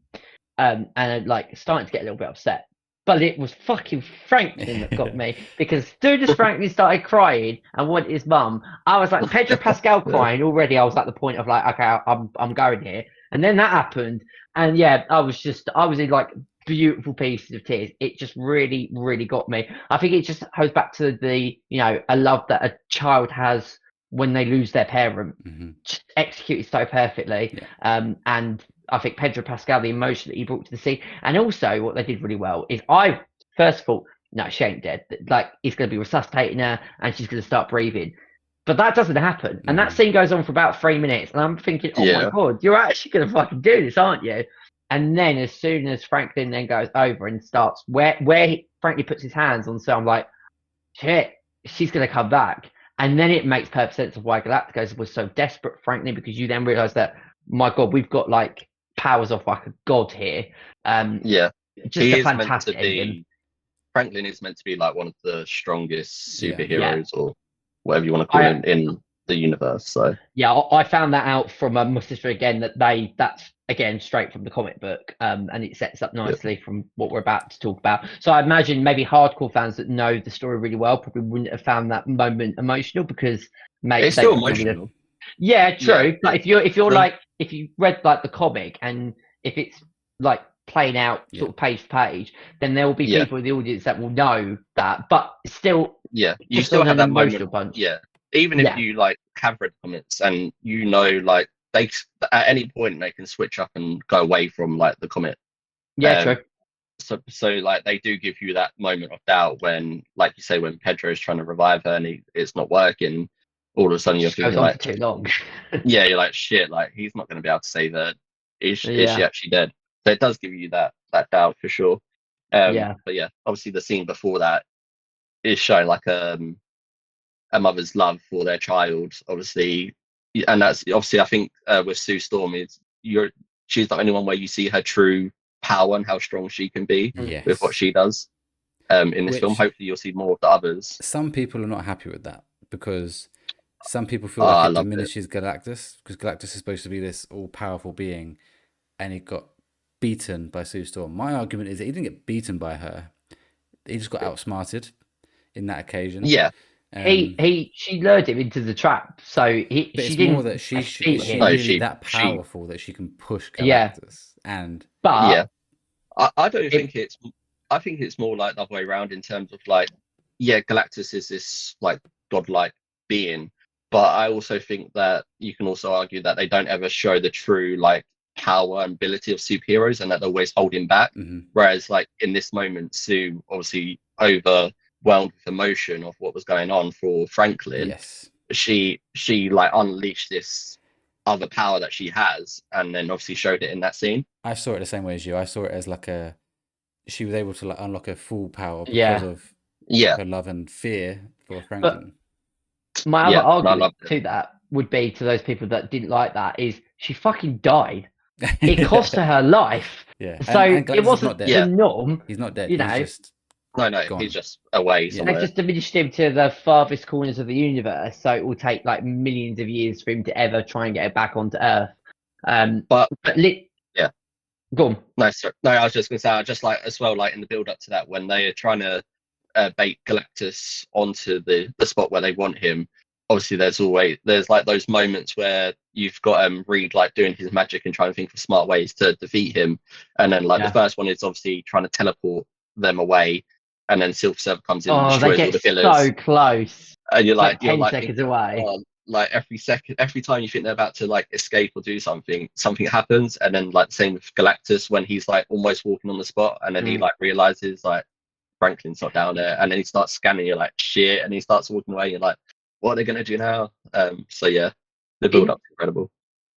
Speaker 3: and like starting to get a little bit upset. But it was fucking Franklin that got me, because as soon as Franklin started crying and wanted his mum, I was like, Pedro Pascal crying already. I was at the point of like, okay, I'm going here. And then that happened. And yeah, I was in like beautiful pieces of tears. It just really, really got me. I think it just goes back to the, you know, a love that a child has when they lose their parent, just executed so perfectly. Yeah. And I think Pedro Pascal, the emotion that he brought to the scene, and also what they did really well is I first thought, no, she ain't dead. Like, he's going to be resuscitating her and she's going to start breathing. But that doesn't happen. And that scene goes on for about 3 minutes. And I'm thinking, oh my God, you're actually going to fucking do this, aren't you? And then as soon as Franklin then goes over and starts where Franklin puts his hands on, so I'm like, shit, she's going to come back. And then it makes perfect sense of why Galacticos was so desperate for Franklin, because you then realise that, my God, we've got like powers of like a god here. Just a fantastic ending.
Speaker 2: Franklin is meant to be like one of the strongest superheroes or whatever you want to call him in the universe. So
Speaker 3: yeah, I found that out from my sister again, that's again straight from the comic book, and it sets up nicely from what we're about to talk about. So I imagine maybe hardcore fans that know the story really well probably wouldn't have found that moment emotional, because maybe
Speaker 2: it's still emotional.
Speaker 3: Yeah, true. But if you're like, if you read like the comic and if it's like playing out sort of page to page, then there will be people in the audience that will know that. But still,
Speaker 2: you still have that emotional punch. Yeah, even if you like have read comics and you know, like they at any point they can switch up and go away from like the comic.
Speaker 3: Yeah, true.
Speaker 2: So like they do give you that moment of doubt when, like you say, when Pedro is trying to revive her and it's not working. All of a sudden you're thinking like,
Speaker 3: too long.
Speaker 2: You're like, shit, like he's not going to be able to save her. Is she actually dead? So it does give you that doubt for sure. But yeah, obviously the scene before that is showing like a mother's love for their child, obviously, and that's obviously I think with Sue Storm she's the only one where you see her true power and how strong she can be with what she does in this film. Hopefully you'll see more of the others.
Speaker 1: Some people are not happy with that because some people feel like it diminishes Galactus, because Galactus is supposed to be this all-powerful being, and he got beaten by Sue Storm. My argument is that he didn't get beaten by her; he just got outsmarted in that occasion.
Speaker 2: Yeah,
Speaker 3: she lured him into the trap, so
Speaker 1: it's more that she's really that powerful that she can push Galactus.
Speaker 2: I don't think it's. I think it's more like the other way around in terms of like, Galactus is this like godlike being. But I also think that you can also argue that they don't ever show the true like power and ability of superheroes, and that they're always holding back. Whereas like in this moment, Sue obviously overwhelmed with emotion of what was going on for Franklin. She like unleashed this other power that she has, and then obviously showed it in that scene.
Speaker 1: I saw it the same way as you. I saw it as like she was able to like unlock her full power because of her love and fear for Franklin.
Speaker 3: My other argument to that would be, to those people that didn't like that, is she fucking died. It cost her life. So and it wasn't the norm.
Speaker 1: He's not dead.
Speaker 3: You know,
Speaker 2: he's just away somewhere.
Speaker 3: They just diminished him to the farthest corners of the universe. So it will take like millions of years for him to ever try and get it back onto Earth. Go on.
Speaker 2: No, I was just going to say, just like as well, like in the build up to that, when they are trying to bait Galactus onto the spot where they want him. Obviously, there's like those moments where you've got Reed like doing his magic and trying to think of smart ways to defeat him, and then like the first one is obviously trying to teleport them away, and then Silver Surfer comes in and destroys all the pillars.
Speaker 3: So close,
Speaker 2: and you're like
Speaker 3: 10 seconds away.
Speaker 2: like every time you think they're about to like escape or do something, something happens, and then like same with Galactus when he's like almost walking on the spot, and then he like realizes like Franklin's not down there, and then he starts scanning. You're like shit, and he starts walking away. You're like, what are they gonna do now? So yeah, the build up's incredible.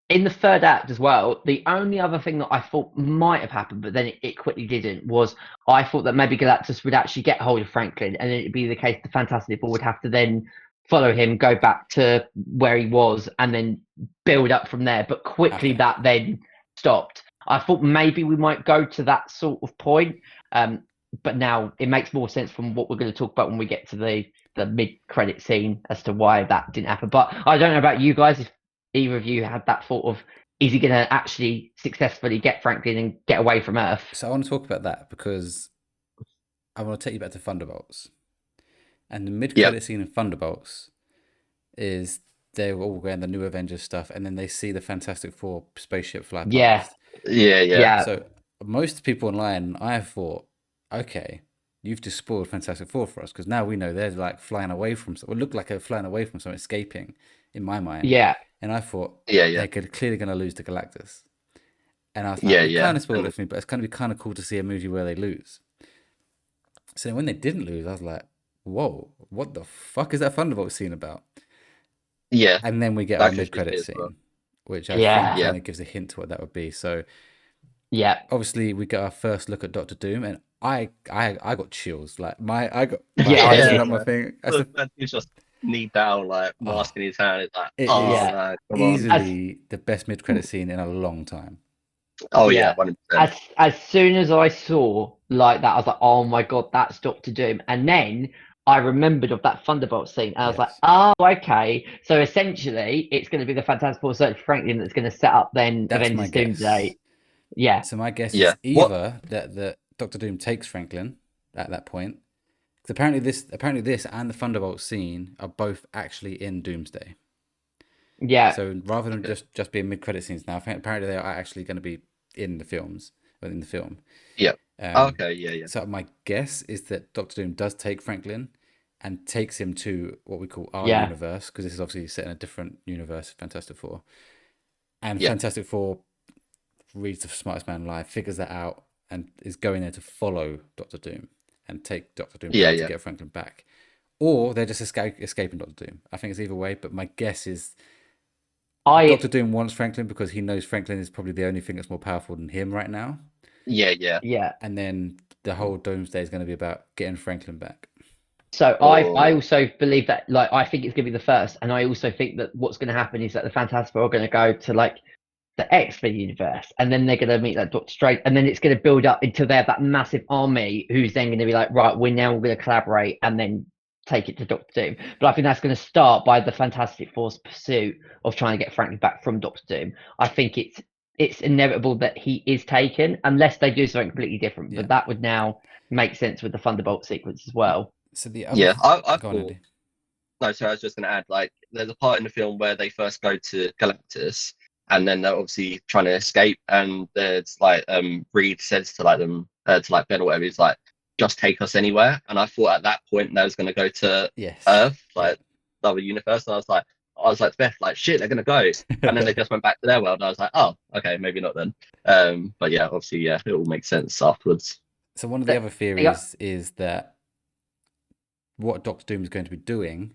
Speaker 3: In the third act as well, the only other thing that I thought might have happened, but then it quickly didn't, was I thought that maybe Galactus would actually get hold of Franklin, and then it'd be the case the Fantastic Four would have to then follow him, go back to where he was, and then build up from there. But quickly that then stopped. I thought maybe we might go to that sort of point, but now it makes more sense from what we're going to talk about when we get to the mid-credit scene as to why that didn't happen. But I don't know about you guys, if either of you had that thought of, is he going to actually successfully get Franklin and get away from Earth?
Speaker 1: So I want to talk about that because I want to take you back to Thunderbolts. And the mid-credit scene in Thunderbolts is they're all wearing the new Avengers stuff, and then they see the Fantastic Four spaceship fly past.
Speaker 2: Yeah.
Speaker 1: So most people online, I thought, okay, you've just spoiled Fantastic Four for us, because now we know they're like flying away from, or look like they're flying away from something, escaping, in my mind.
Speaker 3: Yeah.
Speaker 1: And I thought,
Speaker 2: they're
Speaker 1: clearly going to lose to Galactus. And I was like, kind of spoiled it for me, but it's going to be kind of cool to see a movie where they lose. So then when they didn't lose, I was like, whoa, what the fuck is that Thunderbolt scene about?
Speaker 2: Yeah.
Speaker 1: And then we get our mid-credit scene, which I think kind of gives a hint to what that would be. So obviously we get our first look at Doctor Doom, and I got chills. Like I got my eyes lit up my thing.
Speaker 2: He's just knee down, like mask in his hand. It's like,
Speaker 1: no, easily the best mid-credit scene in a long time.
Speaker 2: Oh yeah, 100%.
Speaker 3: As soon as I saw like that, I was like, oh my god, that's Doctor Doom. And then I remembered of that Thunderbolt scene, and I was like, oh, okay. So essentially, it's going to be the Fantastic Four search for Franklin that's going to set up then Avengers Doomsday. Yeah.
Speaker 1: So my guess is either that Doctor Doom takes Franklin at that point, because apparently this and the Thunderbolt scene are both actually in Doomsday.
Speaker 3: Yeah.
Speaker 1: So rather than just being mid-credit scenes now, apparently they are actually going to be in the films, in the film.
Speaker 2: Yeah. Okay.
Speaker 1: So my guess is that Doctor Doom does take Franklin and takes him to what we call our universe, because this is obviously set in a different universe, Fantastic Four. And Fantastic Four reads The Smartest Man Alive, figures that out, and is going there to follow Doctor Doom and take Doctor Doom to get Franklin back. Or they're just escaping Doctor Doom. I think it's either way, but my guess is Doctor Doom wants Franklin because he knows Franklin is probably the only thing that's more powerful than him right now.
Speaker 2: Yeah.
Speaker 1: And then the whole Doomsday is going to be about getting Franklin back.
Speaker 3: So I also believe that, like, I think it's going to be the first, and I also think that what's going to happen is that the Fantastic Four are going to go to like the X-Men universe, and then they're going to meet like Doctor Strange, and then it's going to build up until they have that massive army who's then going to be like, right, we're now going to collaborate and then take it to Doctor Doom. But I think that's going to start by the Fantastic Four's pursuit of trying to get Franklin back from Doctor Doom. I think it's inevitable that he is taken, unless they do something completely different. But that would now make sense with the Thunderbolt sequence as well.
Speaker 1: So the other
Speaker 2: I thought. No, sorry, I was just going to add, like, there's a part in the film where they first go to Galactus, and then they're obviously trying to escape, and there's like Reed says to like them to like Ben or whatever, he's like, just take us anywhere. And I thought at that point they was going to go to Earth, like another universe, and I was like to Beth, like, shit, they're going to go, and then they just went back to their world, and I was like, oh, okay, maybe not then. But yeah, obviously, it all makes sense afterwards.
Speaker 1: So one of the other theories is that what Doctor Doom is going to be doing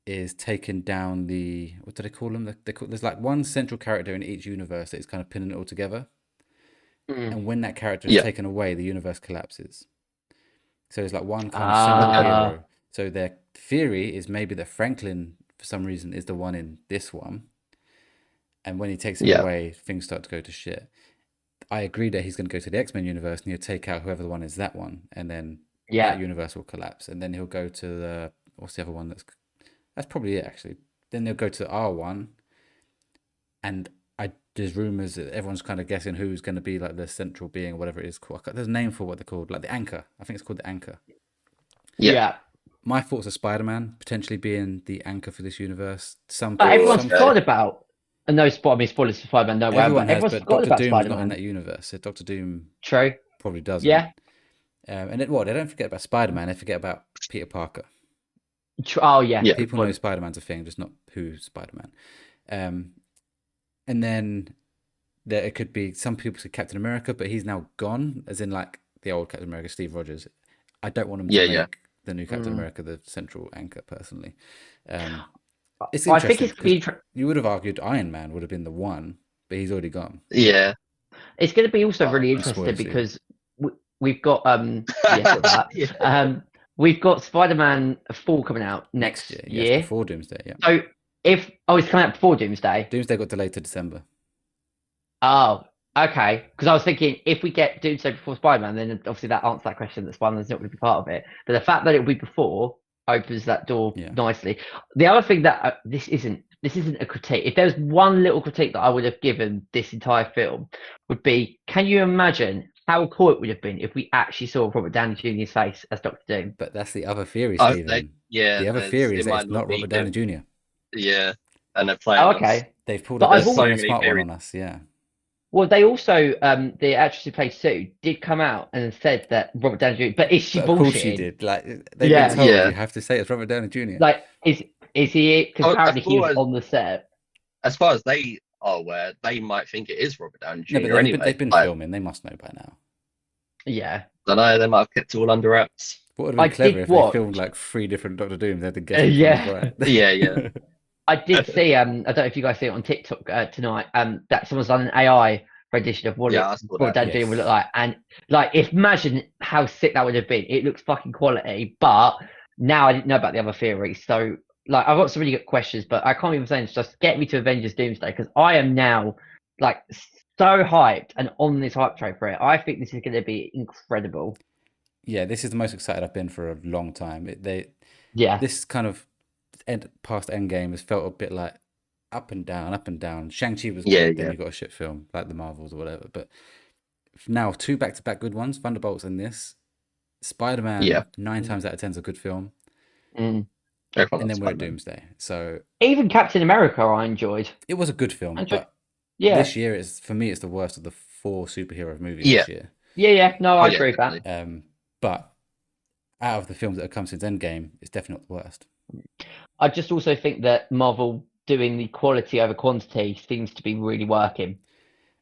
Speaker 1: is taking down the, what do they call them? There's like one central character in each universe that is kind of pinning it all together. And when that character is taken away, the universe collapses. So there's like one kind of central hero. So their theory is maybe that Franklin, for some reason, is the one in this one. And when he takes it away, things start to go to shit. I agree that he's going to go to the X-Men universe and he'll take out whoever the one is that one. And then that universe will collapse. And then he'll go to the, what's the other one that's probably it, actually. Then they'll go to R1, and there's rumors that everyone's kind of guessing who's going to be like the central being, or whatever it is called. There's a name for what they're called, like the Anchor. I think it's called the Anchor.
Speaker 3: Yeah.
Speaker 1: My thoughts are Spider-Man potentially being the anchor for this universe.
Speaker 3: Everyone's forgot about. And no, spoilers for Spider-Man. No way.
Speaker 1: Everyone's forgot about Doom's Spider-Man. Not in that universe. So Doctor Doom.
Speaker 3: True.
Speaker 1: Probably doesn't.
Speaker 3: Yeah.
Speaker 1: And they don't forget about Spider-Man. They forget about Peter Parker.
Speaker 3: Oh yeah,
Speaker 1: People know Spider-Man's a thing, just not who's Spider-Man. And then it could be, some people say Captain America, but he's now gone, as in like the old Captain America, Steve Rogers. I don't want him to make the new Captain America the central anchor, personally. It's interesting because you would have argued Iron Man would have been the one, but he's already gone.
Speaker 2: Yeah.
Speaker 3: It's going to be also really interesting because we've got we've got Spider-Man 4 coming out next year.
Speaker 1: Yes, before Doomsday. Yeah.
Speaker 3: So it's coming out before Doomsday.
Speaker 1: Doomsday got delayed to December.
Speaker 3: Oh, okay. Because I was thinking if we get Doomsday before Spider-Man, then obviously that answers that question that Spider-Man's not going to be part of it. But the fact that it'll be before opens that door nicely. The other thing that this isn't a critique. If there's one little critique that I would have given this entire film, would be: can you imagine how cool it would have been if we actually saw Robert Downey Jr.'s face as Dr. Doom?
Speaker 1: But that's the other theory, Stephen. The other theory is that it's not Robert Downey Jr.
Speaker 2: Yeah, and they're playing us.
Speaker 1: They've pulled up a smart one on us. Yeah.
Speaker 3: Well, they also, the actress who plays Sue did come out and said that Robert Downey Jr. But is she bullshit? Of course she did.
Speaker 1: Like, they've been told you have to say it's Robert Downey Jr.
Speaker 3: Like, is he? Because apparently he was on the set.
Speaker 2: As far as they are aware, they might think it is Robert Downey Jr.
Speaker 1: No, but they've been filming. They must know by now.
Speaker 3: Yeah.
Speaker 2: I don't know. They might have kept it all under wraps.
Speaker 1: What would have been clever if they filmed like 3 different Doctor Dooms? They had to guess.
Speaker 2: Yeah.
Speaker 3: I did see. I don't know if you guys see it on TikTok tonight. That someone's done an AI rendition of what Downey Jr. would look like, and like, imagine how sick that would have been. It looks fucking quality, but now I didn't know about the other theories, so like I've got some really good questions, but I can't even say it's just get me to Avengers Doomsday, because I am now like so hyped and on this hype train for it. I think this is going to be incredible.
Speaker 1: Yeah, this is the most excited I've been for a long time. This kind of past Endgame has felt a bit like up and down, up and down. Shang-Chi was good, then you got a shit film like the Marvels or whatever. But now 2 back-to-back good ones, Thunderbolts and this. Spider-Man, 9 times out of 10 is a good film. And then we're at Doomsday. So
Speaker 3: even Captain America I enjoyed.
Speaker 1: It was a good film, but this year for me it's the worst of the 4 superhero movies this year.
Speaker 3: No, I agree with that.
Speaker 1: But out of the films that have come since Endgame, it's definitely not the worst.
Speaker 3: I just also think that Marvel doing the quality over quantity seems to be really working.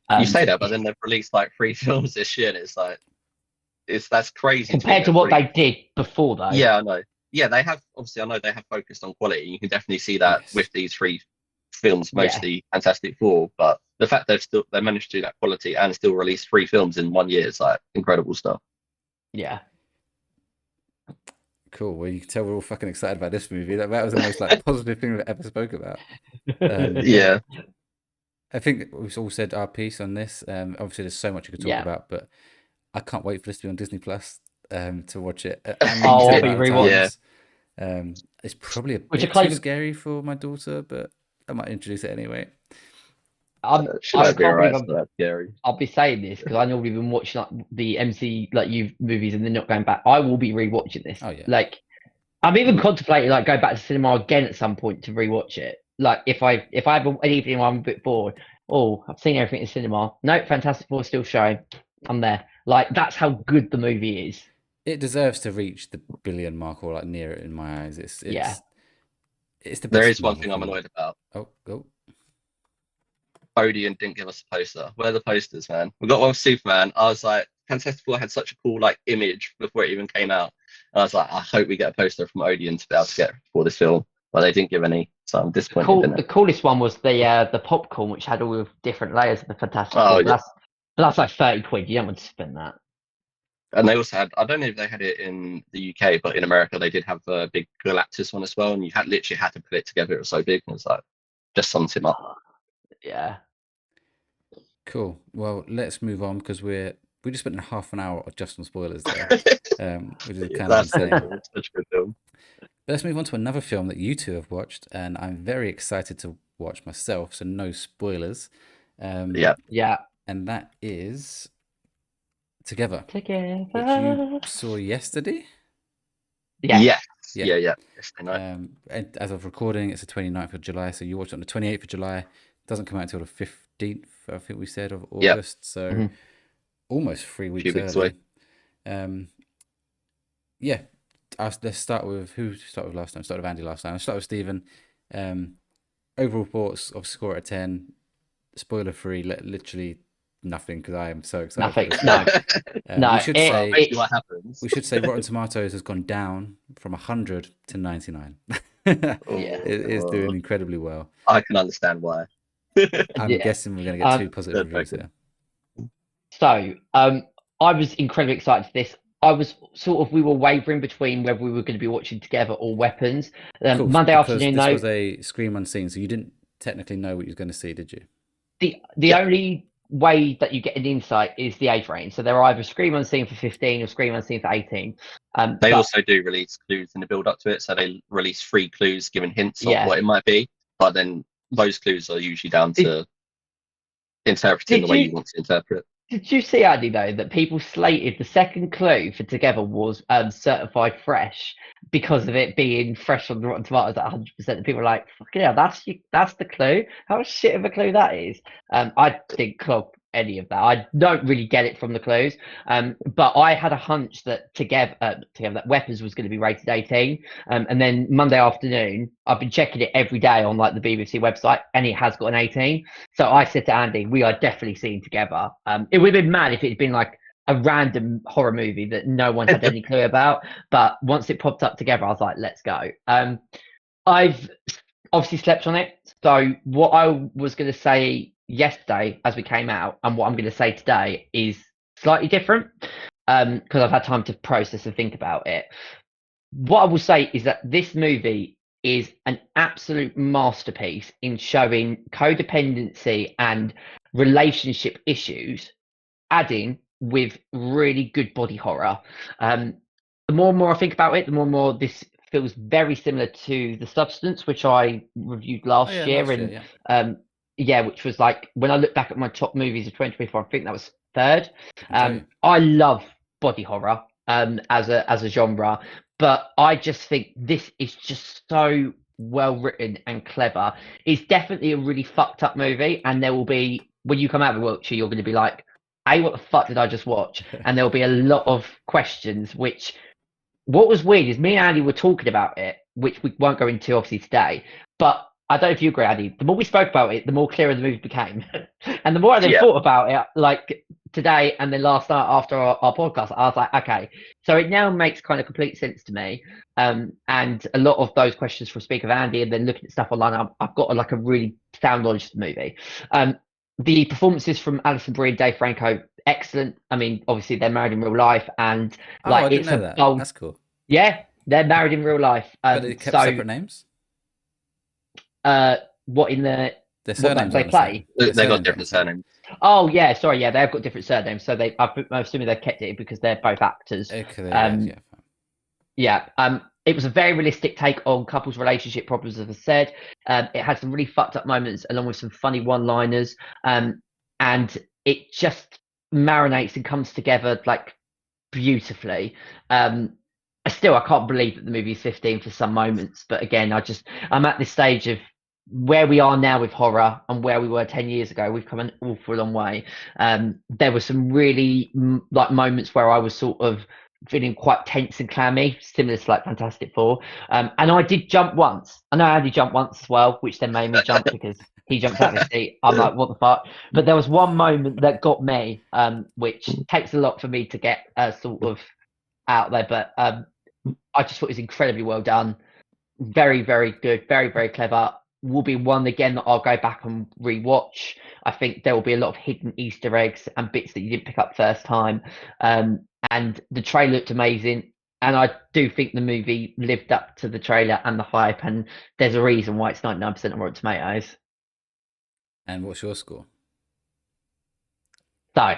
Speaker 2: You say that, but then they've released like 3 films this year, and it's like that's crazy
Speaker 3: compared to what they did before, though.
Speaker 2: Yeah, I know. Yeah, they have. Obviously, I know they have focused on quality. You can definitely see that with these 3 films, mostly Fantastic Four. But the fact they managed to do that quality and still release 3 films in 1 year is like incredible stuff.
Speaker 3: Yeah.
Speaker 1: Cool. Well, you can tell we're all fucking excited about this movie. That was the most like positive thing we've ever spoke about.
Speaker 2: Yeah.
Speaker 1: I think we've all said our piece on this. Obviously, there's so much you could talk about, but I can't wait for this to be on Disney Plus to watch it.
Speaker 3: I'll be rewatching.
Speaker 1: It's probably a bit too scary for my daughter, but I might introduce it anyway.
Speaker 3: I'll be saying this because I normally been watching like the MCU movies and they're not going back. I will be rewatching this.
Speaker 1: Oh yeah.
Speaker 3: Like I'm even contemplating like going back to cinema again at some point to rewatch it. Like if I have an evening where I'm a bit bored, I've seen everything in cinema. No, Fantastic Four still showing. I'm there. Like that's how good the movie is.
Speaker 1: It deserves to reach the billion mark or like near it in my eyes. It's the best.
Speaker 2: There is one thing I'm annoyed about.
Speaker 1: Go.
Speaker 2: Odeon didn't give us a poster. Where are the posters, man? We got one with Superman. I was like, Fantastic Four had such a cool like image before it even came out. And I was like, I hope we get a poster from Odeon to be able to get for this film. But they didn't give any, so I'm disappointed.
Speaker 3: The coolest one was the popcorn, which had all the different layers of the Fantastic Four. That's like 30 quid. You don't want to spend that.
Speaker 2: And they also had, I don't know if they had it in the UK, but in America they did have a big Galactus one as well. And you literally had to put it together. It was so big. And it's like, just sums him up.
Speaker 3: Yeah.
Speaker 1: Cool. Well, let's move on because we just spent half an hour just on spoilers there, which is kind of insane.
Speaker 2: Such a good film.
Speaker 1: But let's move on to another film that you 2 have watched, and I'm very excited to watch myself. So no spoilers.
Speaker 2: Yeah.
Speaker 1: And that is Together. Which you saw yesterday.
Speaker 2: Yeah. Yesterday night.
Speaker 1: And as of recording, it's the 29th of July. So you watched it on the 28th of July. It doesn't come out until the 15th, I think we said, of August. So almost 3 weeks early.
Speaker 2: Away.
Speaker 1: let's start with last time. Start with Andy last time. I'll start with Stephen. Overall thoughts of score at 10. Spoiler free, literally nothing because I am so excited.
Speaker 3: Nothing.
Speaker 1: No. We should say
Speaker 2: what happens.
Speaker 1: We should say Rotten Tomatoes has gone down from 100 to 99.
Speaker 3: Yeah.
Speaker 1: It is doing incredibly well.
Speaker 2: I can understand why.
Speaker 1: I'm guessing we're going to get 2 positive reviews here.
Speaker 3: So, I was incredibly excited for this. We were wavering between whether we were going to be watching together or Weapons.
Speaker 1: Cool,
Speaker 3: Monday afternoon,
Speaker 1: this was a Scream Unseen, so you didn't technically know what you were going to see, did you?
Speaker 3: The only way that you get an insight is the age range. So they're either Scream Unseen for 15 or Scream Unseen for 18.
Speaker 2: They also do release clues in the build up to it. So they release 3 clues giving hints of what it might be. But then those clues are usually down to interpreting the way you want to interpret.
Speaker 3: Did you see, Andy, though, that people slated the second clue for Together was certified fresh because of it being fresh on the Rotten Tomatoes at 100%? People were like, fucking hell, that's the clue? How shit of a clue that is. I didn't clock any of that. I don't really get it from the clues. But I had a hunch that Together that Weapons was going to be rated 18. And then Monday afternoon, I've been checking it every day on like the BBC website, and it has got an 18. So I said to Andy, we are definitely seeing Together. It would have been mad if it had been like a random horror movie that no one had any clue about. But once it popped up Together, I was like, let's go. I've obviously slept on it. So what I was going to say yesterday as we came out and what I'm going to say today is slightly different because I've had time to process and think about it. What I will say is that this movie is an absolute masterpiece in showing codependency and relationship issues, adding with really good body horror. The more and more I think about it, the more and more this feels very similar to The Substance, which I reviewed last year. Which was like, when I look back at my top movies of 2024, I think that was 3rd. I love body horror as a genre, but I just think this is just so well written and clever. It's definitely a really fucked up movie, and there will be, when you come out of Welchy, you're going to be like, hey, what the fuck did I just watch? And there'll be a lot of questions, which, what was weird is me and Andy were talking about it, which we won't go into obviously today, but I don't know if you agree, Andy, the more we spoke about it, the more clearer the movie became. And the more I then thought about it, like today and then last night after our podcast, I was like, okay, so it now makes kind of complete sense to me. And a lot of those questions from Speak of Andy and then looking at stuff online, I've got like a really sound knowledge of the movie. The performances from Alison Brie and Dave Franco, excellent. I mean, obviously they're married in real life, and like
Speaker 1: I didn't know that. That's cool.
Speaker 3: Yeah, they're married in real life.
Speaker 1: But they kept separate names?
Speaker 3: What in the
Speaker 1: surnames
Speaker 3: they play?
Speaker 2: They got different surnames.
Speaker 3: Oh yeah, sorry, yeah, they've got different surnames. So I'm assuming they've kept it because they're both actors.
Speaker 1: Okay,
Speaker 3: it was a very realistic take on couples' relationship problems, as I said. It had some really fucked up moments along with some funny one-liners, and it just marinates and comes together like beautifully. I can't believe that the movie is 15 for some moments, but again, I'm at this stage of where we are now with horror and where we were 10 years ago. We've come an awful long way. There were some really like moments where I was sort of feeling quite tense and clammy, similar to like Fantastic Four. And I did jump once. I know Andy jumped once as well, which then made me jump because he jumped out of his seat. I'm like, what the fuck? But there was one moment that got me, which takes a lot for me to get sort of out there. But I just thought it was incredibly well done. Very, very good. Very, very clever. Will be one again that I'll go back and rewatch. I think there will be a lot of hidden Easter eggs and bits that you didn't pick up first time. And the trailer looked amazing. And I do think the movie lived up to the trailer and the hype. And there's a reason why it's 99% on Rotten Tomatoes.
Speaker 1: And what's your score?
Speaker 3: So,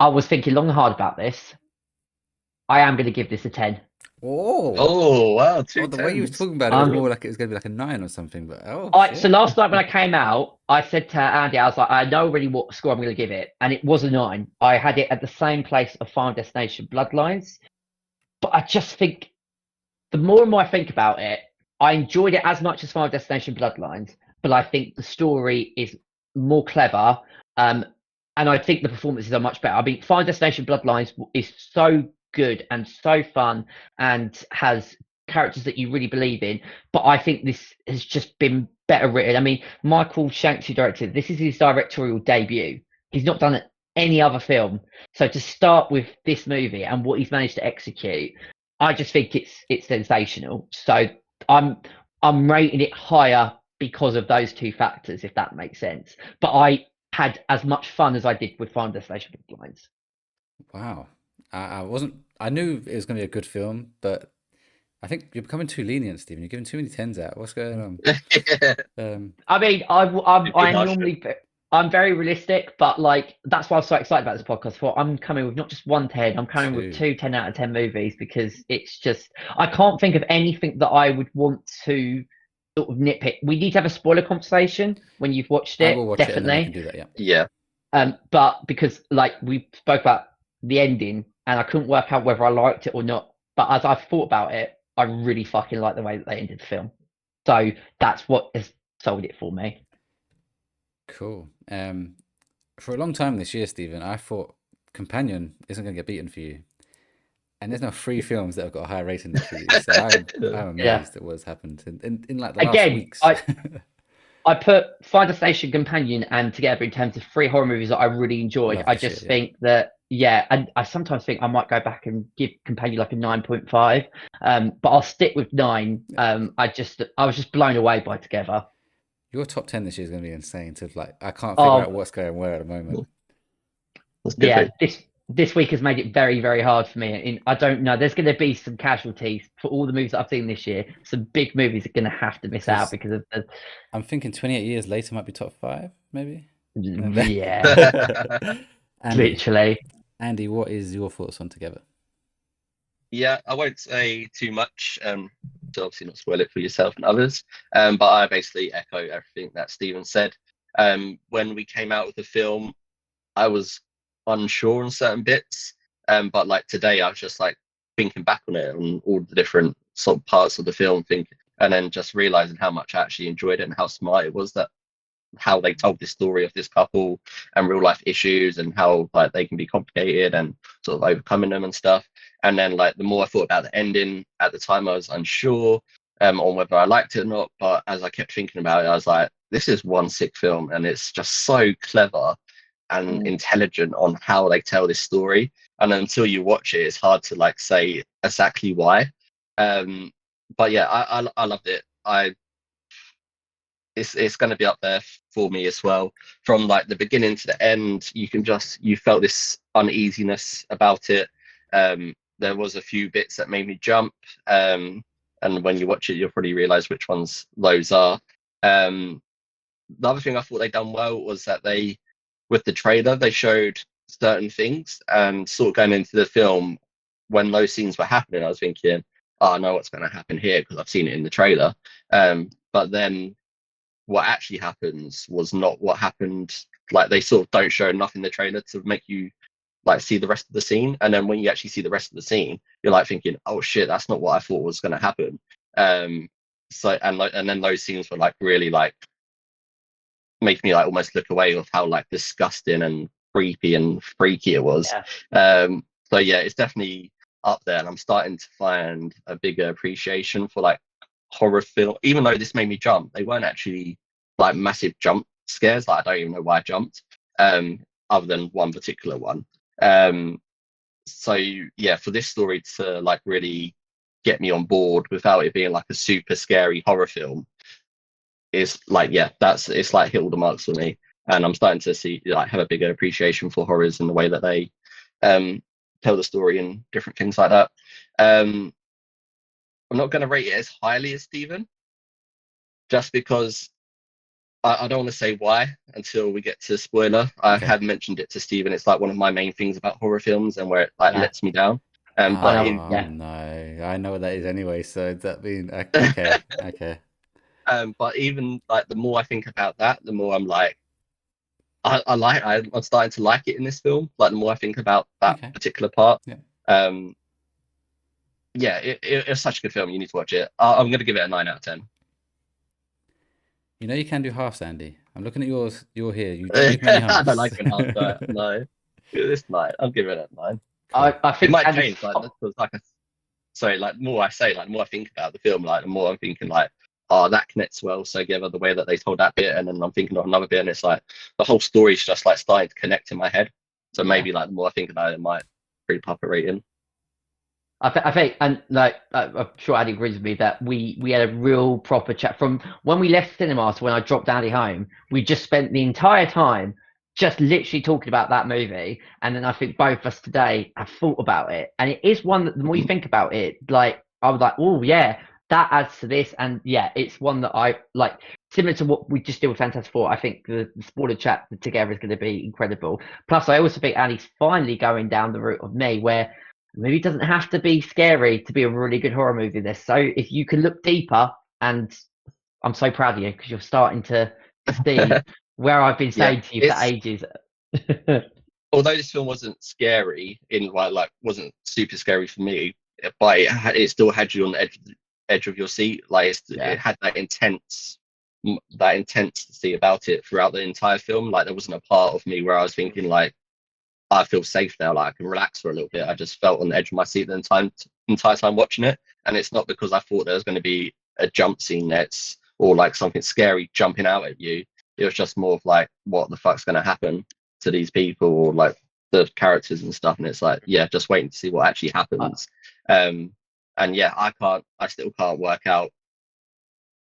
Speaker 3: I was thinking long and hard about this. I am going to give this a 10.
Speaker 2: Oh wow!
Speaker 1: The way you were talking about it was more like it was going to be like a 9 or something. But
Speaker 3: so last night when I came out, I said to Andy, I was like, I know already what score I'm going to give it, and it was a 9. I had it at the same place of Final Destination Bloodlines, but I just think the more and more I think about it, I enjoyed it as much as Final Destination Bloodlines, but I think the story is more clever, and I think the performances are much better. I mean, Final Destination Bloodlines is so good and so fun and has characters that you really believe in. But I think this has just been better written. I mean, Michael Shanks, who directed, this is his directorial debut. He's not done any other film. So to start with this movie and what he's managed to execute, I just think it's sensational. So I'm rating it higher because of those two factors, if that makes sense. But I had as much fun as I did with Final Destination Blinds.
Speaker 1: Wow. I knew it was going to be a good film, but I think you're becoming too lenient, Stephen. You're giving too many 10s out. What's going on?
Speaker 3: I mean, I'm very realistic, but like that's why I'm so excited about this podcast. For I'm coming with not just one 10, I'm coming with two 10 out of 10 movies, because it's just I can't think of anything that I would want to sort of nitpick. We need to have a spoiler conversation when you've watched it.
Speaker 1: I will watch
Speaker 3: definitely.
Speaker 1: It and then we can do that.
Speaker 2: Yeah.
Speaker 3: But because like we spoke about the ending, and I couldn't work out whether I liked it or not. But as I've thought about it, I really fucking like the way that they ended the film. So that's what has sold it for me.
Speaker 1: Cool. For a long time this year, Stephen, I thought Companion isn't going to get beaten for you. And there's now 3 films that have got a higher rating than for you. So I'm amazed at what's happened in like the last weeks.
Speaker 3: I put Final Destination, Companion, and Together in terms of 3 horror movies that I really enjoyed. I just think that, and I sometimes think I might go back and give Companion like a 9.5, but I'll stick with 9. I was just blown away by Together.
Speaker 1: Your top 10 this year is going to be insane. I can't figure out what's going where at the moment.
Speaker 3: Yeah, this week has made it very, very hard for me. I don't know. There's going to be some casualties for all the movies that I've seen this year. Some big movies are going to have to miss out because of the...
Speaker 1: I'm thinking 28 Years Later might be top 5, maybe.
Speaker 3: Yeah. Literally.
Speaker 1: Andy, what is your thoughts on Together?
Speaker 2: Yeah, I won't say too much to obviously not spoil it for yourself and others. But I basically echo everything that Stephen said. When we came out with the film, I was unsure on certain bits, but like today I was just like thinking back on it and all the different sort of parts of the film, and then just realizing how much I actually enjoyed it and how smart it was, that how they told this story of this couple and real life issues and how like they can be complicated and sort of overcoming them and stuff. And then like the more I thought about the ending, at the time I was unsure on whether I liked it or not, but as I kept thinking about it, I was like, this is one sick film, and it's just so clever and intelligent on how they tell this story. And until you watch it, it's hard to like say exactly why. But yeah, I loved it. It's going to be up there for me as well. From like the beginning to the end, you felt this uneasiness about it. There was a few bits that made me jump, and when you watch it, you'll probably realize which ones those are. The other thing I thought they'd done well was that with the trailer, they showed certain things, and sort of going into the film, when those scenes were happening, I was thinking, oh, I know what's going to happen here because I've seen it in the trailer. But then what actually happens was not what happened. Like they sort of don't show enough in the trailer to make you like see the rest of the scene. And then when you actually see the rest of the scene, you're like thinking, oh shit, that's not what I thought was going to happen. And then those scenes were like really like make me like almost look away of how like disgusting and creepy and freaky it was. So yeah, it's definitely up there, and I'm starting to find a bigger appreciation for like horror film. Even though this made me jump, they weren't actually like massive jump scares. Like I don't even know why I jumped, other than one particular one. So yeah, for this story to like really get me on board without it being like a super scary horror film, is like, yeah, it's like hit all the marks for me. And I'm starting to see like have a bigger appreciation for horrors in the way that they tell the story and different things like that. I'm not going to rate it as highly as Stephen, just because I don't want to say why until we get to spoiler. I had mentioned it to Stephen. It's like one of my main things about horror films and where it like lets me down.
Speaker 1: No, I know what that is anyway. So that being okay.
Speaker 2: But even like the more I think about that, the more I'm like, I'm starting to like it in this film. Like the more I think about that particular part. It's such a good film. You need to watch it. I'm going to give it a 9 out of 10.
Speaker 1: You know you can do halves, Andy. I'm looking at yours. You're here. You don't give many halves.
Speaker 2: I don't like it half. No, this 9. I'll give it a 9.
Speaker 1: Cool.
Speaker 3: I think
Speaker 2: it might change. Like, sorry, like more I say, like more I think about the film, like the more I'm thinking like, oh, that connects well together the way that they told that bit, and then I'm thinking of another bit, and it's like the whole story's just like starting to connect in my head. So maybe like the more I think about it, it might creep up a rating.
Speaker 3: I think, and like I'm sure Addy agrees with me that we had a real proper chat from when we left cinema to when I dropped Addy home. We just spent the entire time just literally talking about that movie, and then I think both of us today have thought about it, and it is one that the more you think about it, like I was like, oh yeah, that adds to this, and yeah, it's one that I like. Similar to what we just did with Fantastic Four, I think the spoiler chat together is going to be incredible. Plus, I also think Addy's finally going down the route of me where the movie doesn't have to be scary to be a really good horror movie. This, so if you can look deeper, and I'm so proud of you because you're starting to see where I've been saying to you for ages.
Speaker 2: Although this film wasn't scary in like wasn't super scary for me, but it still had you on the edge of your seat. Like it had that intensity about it throughout the entire film. Like there wasn't a part of me where I was thinking like, I feel safe now, like I can relax for a little bit. I just felt on the edge of my seat the entire time watching it. And it's not because I thought there was going to be a jump scene that's or like something scary jumping out at you. It was just more of like, what the fuck's going to happen to these people or like the characters and stuff. And it's like, yeah, just waiting to see what actually happens. And yeah, I still can't work out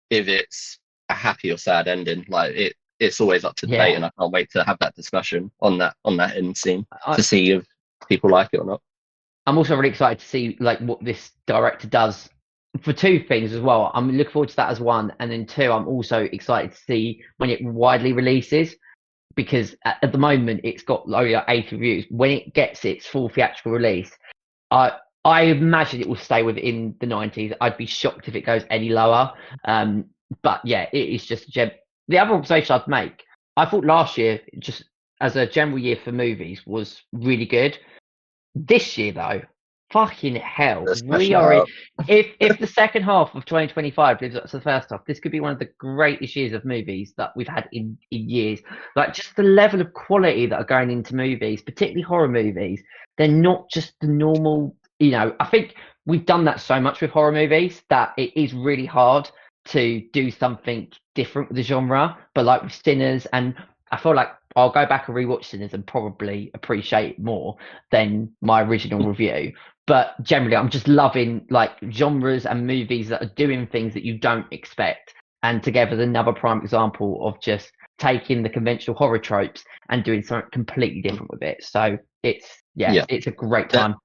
Speaker 2: if it's a happy or sad ending. Like it's always up to debate, and I can't wait to have that discussion on that end scene to see if people like it or not.
Speaker 3: I'm also really excited to see like what this director does for two things as well. I'm looking forward to that as one, and then two, I'm also excited to see when it widely releases because at the moment it's got only like 80 reviews. When it gets its full theatrical release, I imagine it will stay within the 90s. I'd be shocked if it goes any lower. But yeah, it is just a gem. The other observation I'd make, I thought last year, just as a general year for movies, was really good. This year, though, fucking hell, we are. If the second half of 2025 lives up to the first half, this could be one of the greatest years of movies that we've had in years. Like just the level of quality that are going into movies, particularly horror movies. They're not just the normal. You know, I think we've done that so much with horror movies that it is really hard to do something different with the genre. But like with Sinners, and I feel like I'll go back and rewatch Sinners and probably appreciate it more than my original review. But generally, I'm just loving like genres and movies that are doing things that you don't expect. And Together's another prime example of just taking the conventional horror tropes and doing something completely different with it. So it's a great time.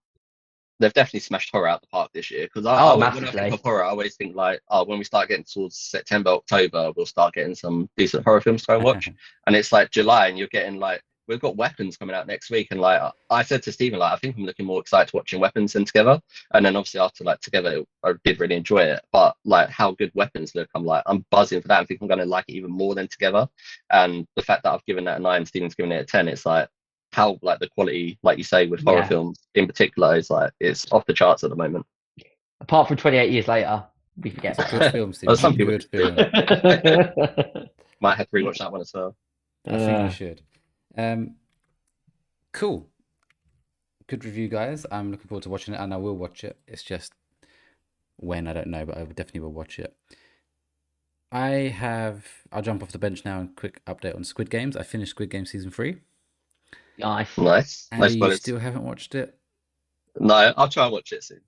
Speaker 2: They've definitely smashed horror out the park this year because when I think of horror, I always think like, when we start getting towards September, October, we'll start getting some decent horror films to go watch. And it's like July, and you're getting like, we've got Weapons coming out next week, and like I said to Stephen, like I think I'm looking more excited to watching Weapons than Together. And then obviously after like Together, I did really enjoy it, but like how good Weapons look, I'm buzzing for that. I think I'm going to like it even more than Together. And the fact that I've given that a 9, Stephen's given it a 10, it's like, how like the quality, like you say, with horror films in particular, is like it's off the charts at the moment.
Speaker 3: Apart from 28 years later, we can get
Speaker 1: good films. Some good film.
Speaker 2: Might have to rewatch that one as well.
Speaker 1: I think you should. Cool. Good review, guys. I'm looking forward to watching it, and I will watch it. It's just when, I don't know, but I definitely will watch it. I'll jump off the bench now and quick update on Squid Games. I finished Squid Game season 3.
Speaker 2: Nice.
Speaker 1: And you still haven't watched it?
Speaker 2: No, I'll try and watch it soon.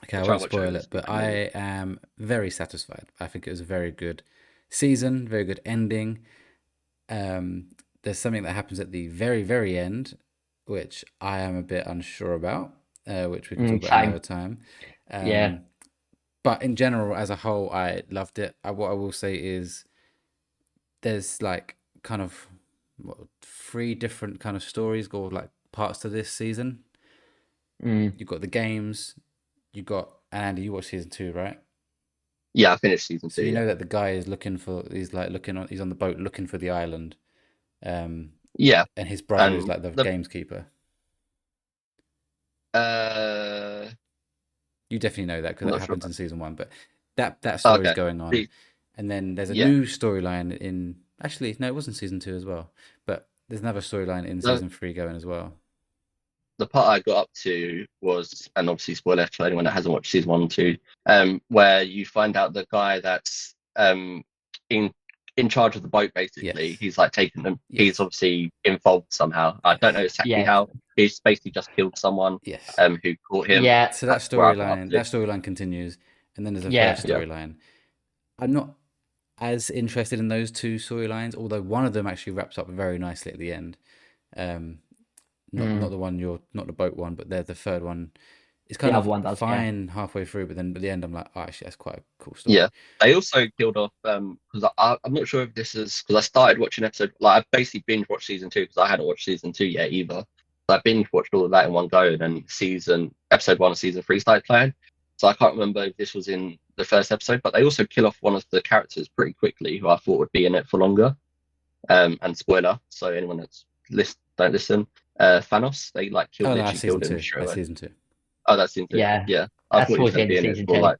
Speaker 1: Okay, I won't spoil it, but I am very satisfied. I think it was a very good season, very good ending. There's something that happens at the very, very end, which I am a bit unsure about, which we can talk about another time. But in general, as a whole, I loved it. What I will say is there's like kind of 3 different kind of stories or like parts to this season. You've got the games, and Andy, you watched season 2, right?
Speaker 2: Yeah, I finished season 2.
Speaker 1: So you know that the guy is he's on the boat looking for the island. And his brother is like the gameskeeper. You definitely know that because that happens in season 1. But that story is going on, and then there's a new storyline in. Actually, no, it wasn't season 2 as well. But there's another storyline in season 3 going as well.
Speaker 2: the part I got up to was, and obviously spoiler for anyone that hasn't watched season 1 and 2, where you find out the guy that's in charge of the boat, basically.
Speaker 1: Yes.
Speaker 2: He's like taking them.
Speaker 1: Yes.
Speaker 2: He's obviously involved somehow. I don't know exactly how. He's basically just killed someone.
Speaker 1: Yes.
Speaker 2: Who caught him.
Speaker 3: Yeah.
Speaker 1: So that storyline continues, and then there's a third storyline. I'm not as interested in those two storylines, although one of them actually wraps up very nicely at the end. Not the one not the boat one, but the third one. It's kind of fine halfway through, but then at the end I'm like, oh, actually that's quite a cool story.
Speaker 2: Yeah, they also killed off because I'm not sure if this is because I started watching episode, like I basically binge watched season 2 because I hadn't watched season 2 yet either. So I binge watched all of that in one go, and then episode 1 of season 3 started playing. So I can't remember if this was in the first episode, but they also kill off one of the characters pretty quickly who I thought would be in it for longer. And spoiler, so anyone that's don't listen. Thanos, they like killed him.
Speaker 1: That's season 2.
Speaker 2: Oh, that's season 2. Yeah. I thought he was going to be in it for like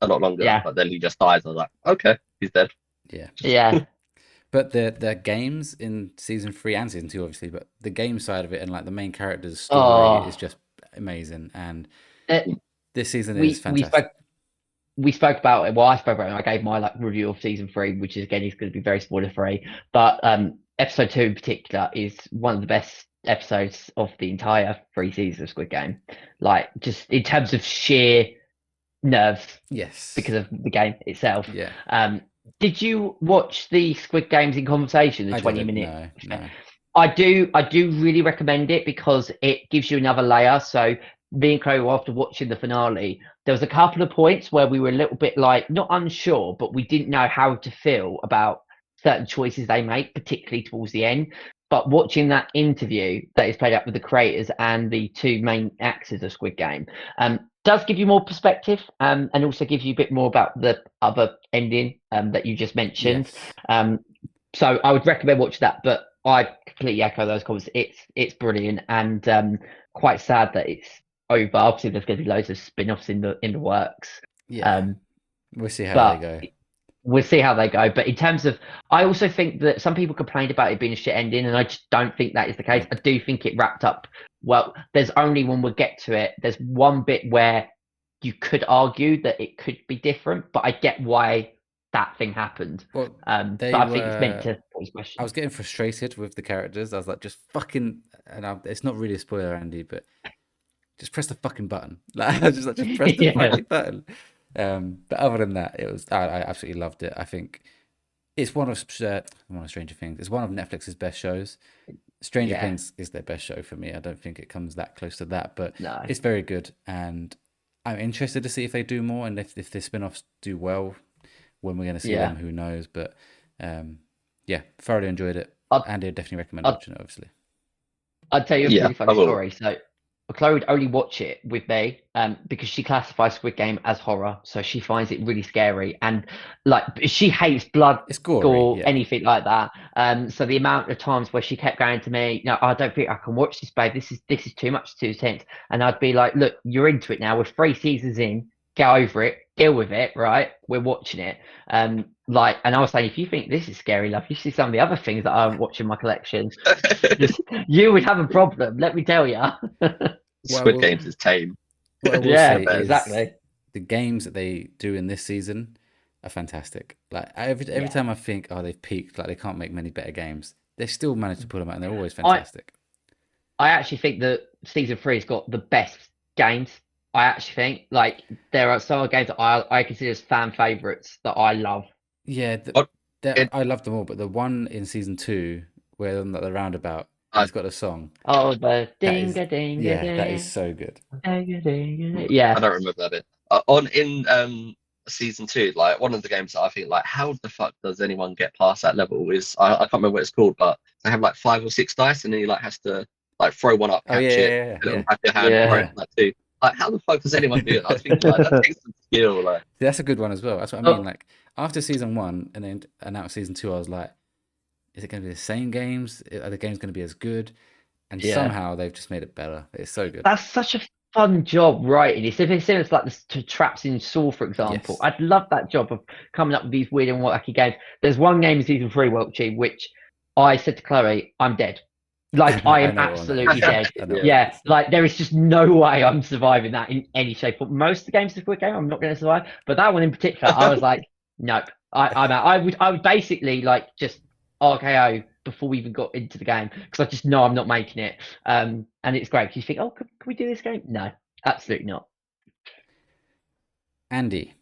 Speaker 2: a lot longer, but then he just dies. I was like, okay, he's dead.
Speaker 3: Yeah.
Speaker 1: But the games in season 3 and season 2, obviously, but the game side of it and like the main character's story is just amazing. And this season is fantastic.
Speaker 3: We spoke about it. Well, I spoke about it. I gave my review of season 3, which is again is going to be very spoiler free. But episode 2 in particular is one of the best episodes of the entire 3 seasons of Squid Game. Like just in terms of sheer nerves.
Speaker 1: Yes.
Speaker 3: Because of the game itself.
Speaker 1: Yeah.
Speaker 3: Did you watch the Squid Games in Conversation? The 20-minute.
Speaker 1: No.
Speaker 3: I do really recommend it because it gives you another layer. So me and Chloe, after watching the finale, there was a couple of points where we were a little bit not unsure, but we didn't know how to feel about certain choices they make, particularly towards the end. But watching that interview that is played up with the creators and the 2 main actors of Squid Game does give you more perspective and also gives you a bit more about the other ending that you just mentioned. Yes. So I would recommend watching that, but I completely echo those comments. It's brilliant and quite sad that it's over. Obviously, there's going to be loads of spin-offs in the works.
Speaker 1: Yeah, we'll see how they go.
Speaker 3: We'll see how they go. But in terms of, I also think that some people complained about it being a shit ending, and I just don't think that is the case. I do think it wrapped up well. There's only when we get to it, there's one bit where you could argue that it could be different, but I get why that thing happened.
Speaker 1: Well,
Speaker 3: but I think it's meant to pose questions.
Speaker 1: I was getting frustrated with the characters. I was like, just fucking, and it's not really a spoiler, Andy, but just press the fucking button. Like, I was just like, just press the fucking button. But other than that, it was I absolutely loved it. I think it's one of Stranger Things. It's one of Netflix's best shows. Stranger Things is their best show for me. I don't think it comes that close to that, but it's very good. And I'm interested to see if they do more and if the spin-offs do well. When we're going to see them, who knows? But thoroughly enjoyed it. Andy would definitely recommend watching it. Obviously,
Speaker 3: I'd tell you a really funny story. So Chloe would only watch it with me because she classifies Squid Game as horror, so she finds it really scary and she hates blood, gore, anything like that. So the amount of times where she kept going to me, no, I don't think I can watch this, babe. This is too much, too intense. And I'd be like, look, you're into it now. We're 3 seasons in. Get over it. Deal with it. Right? We're watching it. And I was saying, if you think this is scary, love, you see some of the other things that I'm watching in my collections, you would have a problem. Let me tell you.
Speaker 2: Squid Games is tame.
Speaker 3: Exactly.
Speaker 1: The games that they do in this season are fantastic. Like every time I think, they've peaked, like they can't make many better games, they still manage to put them out, and they're always fantastic.
Speaker 3: I actually think that season 3's got the best games. I actually think there are some games that I consider as fan favorites that I love.
Speaker 1: Yeah, I love them all, but the one in season 2 where on the roundabout, it's got a song.
Speaker 3: Oh, the ding-a-ding.
Speaker 1: Yeah, that is so good.
Speaker 3: Yeah,
Speaker 2: I don't remember that bit. In season 2, one of the games that I think how the fuck does anyone get past that level is I can't remember what it's called, but they have 5 or 6 dice, and then he has to throw one up, catch it, put it on your hand, throw it two. How the fuck does anyone do it? I was thinking that takes some skill.
Speaker 1: That's a good one as well. That's what I mean. After season 1 and then announced season 2, I was like, is it going to be the same games? Are the games going to be as good? And somehow they've just made it better. It's so good.
Speaker 3: That's such a fun job writing. If it's similar to the traps in Saw, for example, I'd love that job of coming up with these weird and wacky games. There's one game in season 3, Welchy, which I said to Chloe, I'm dead. Like I am absolutely dead. Yeah, like there is just no way I'm surviving that in any shape. But most of the games of the Squid Game, I'm not going to survive. But that one in particular, I was like, nope, I'm out. I would basically like just RKO before we even got into the game because I just know I'm not making it. And it's great because you think, oh, can we do this game? No, absolutely not.
Speaker 1: Andy.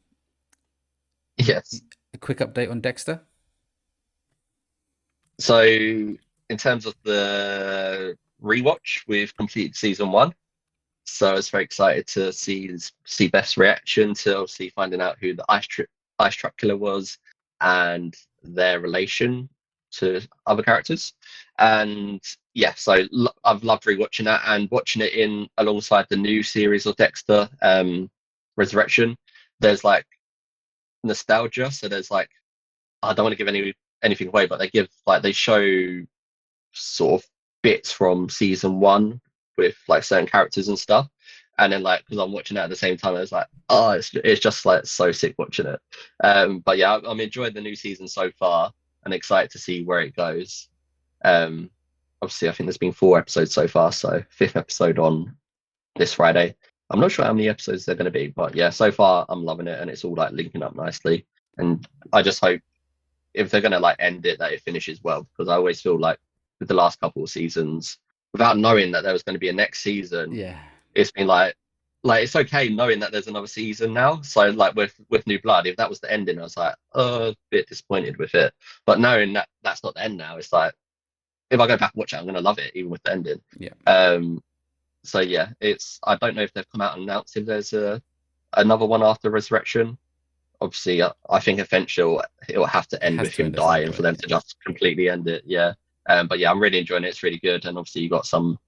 Speaker 2: Yes.
Speaker 1: A quick update on Dexter.
Speaker 2: So, in terms of the rewatch, we've completed season 1. So I was very excited to see Beth's reaction to obviously finding out who the ice truck killer was and their relation to other characters. And yeah, so I've loved rewatching that and watching it in alongside the new series of Dexter, Ressurrection. There's like nostalgia, so there's like, I don't want to give anything away, but they show sort of bits from season 1 with like certain characters and stuff, and then like because I'm watching it at the same time, I was like, oh, it's just like so sick watching it. But yeah, I'm enjoying the new season so far and excited to see where it goes. Obviously, I think there's been 4 episodes so far, so 5th episode on this Friday. I'm not sure how many episodes they're going to be, but yeah, so far I'm loving it, and it's all like linking up nicely. And I just hope if they're going to like end it, that it finishes well, because I always feel like with the last couple of seasons, without knowing that there was going to be a next season, it's been like it's okay knowing that there's another season now. So like with New Blood, if that was the ending, I was like, a bit disappointed with it. But knowing that that's not the end now, it's like if I go back and watch it, I'm going to love it even with the ending. So yeah, I don't know if they've come out and announced if there's another one after Resurrection. Obviously, I think eventually it will have to end with him dying for them to just completely end it. Yeah. But yeah, I'm really enjoying it. It's really good. And obviously you got some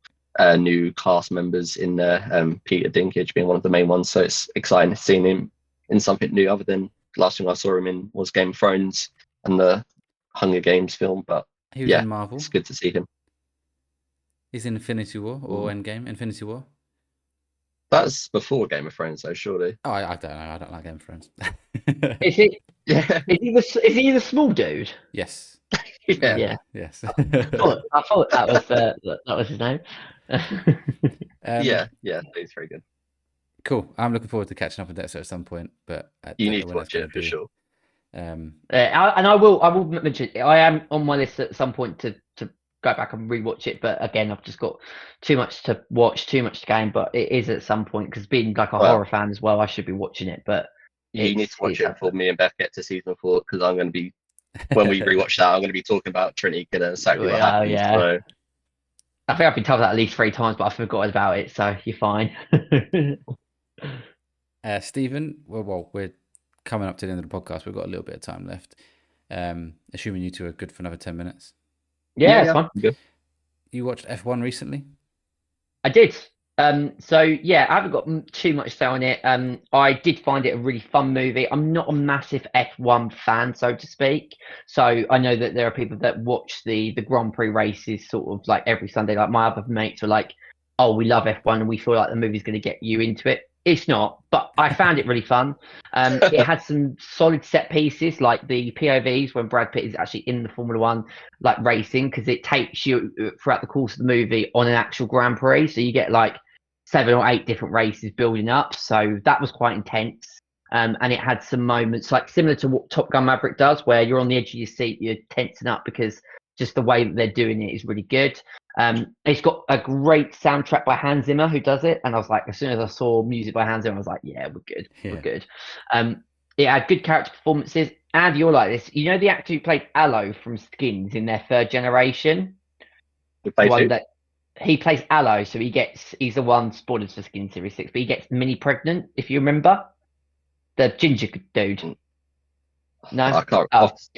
Speaker 2: new cast members in there, Peter Dinklage being one of the main ones. So it's exciting seeing him in something new, other than the last thing I saw him in was Game of Thrones and the Hunger Games film. But
Speaker 1: he was in Marvel.
Speaker 2: It's good to see him.
Speaker 1: He's in Infinity War or Endgame? Infinity War?
Speaker 2: That's before Game of Thrones, though, surely.
Speaker 1: Oh, I don't know. I don't like Game of Thrones.
Speaker 3: Is he? Yeah. Is he the small dude?
Speaker 1: Yes.
Speaker 3: Yeah.
Speaker 1: Yes.
Speaker 3: I thought that was his name.
Speaker 2: Yeah, he's very good.
Speaker 1: Cool. I'm looking forward to catching up with Dexter at some point, but
Speaker 2: you need to watch it for sure.
Speaker 3: And I will mention I am on my list at some point to go back and rewatch it, but again, I've just got too much to watch, too much to game. But it is at some point, because being like a horror fan as well, I should be watching it. But
Speaker 2: you need to watch it before me and Beth get to season 4, because I'm going to be, when we rewatch that, I'm going to be talking about Trinity Killer exactly what happened.
Speaker 3: Yeah.
Speaker 2: So.
Speaker 3: I think I've been told that at least 3 times, but I forgot about it, so you're fine.
Speaker 1: Stephen, well, we're coming up to the end of the podcast. We've got a little bit of time left. Assuming you two are good for another 10 minutes.
Speaker 3: Yeah, it's fine.
Speaker 2: Good.
Speaker 1: You watched F1 recently?
Speaker 3: I did. So yeah, I haven't got too much to say on it. I did find it a really fun movie. I'm not a massive F1 fan, so to speak. So I know that there are people that watch the Grand Prix races sort of like every Sunday. Like my other mates are like, oh, we love F1 and we feel like the movie's going to get you into it. It's not, but I found it really fun. It had some solid set pieces, like the POVs when Brad Pitt is actually in the Formula One, like racing, because it takes you throughout the course of the movie on an actual Grand Prix. So you get like 7 or 8 different races building up. So that was quite intense. And it had some moments like similar to what Top Gun Maverick does, where you're on the edge of your seat, you're tensing up because just the way that they're doing it is really good. It's got a great soundtrack by Hans Zimmer, who does it, and I was like, as soon as I saw music by Hans Zimmer, I was like, yeah, we're good. We're good. It had good character performances. And you're like this, you know, the actor who played Aloe from Skins in their 3rd generation, he plays Aloe, so he's the one, spoilers for Skins Series 6, but he gets mini pregnant, if you remember, the ginger dude. No,
Speaker 2: I can't.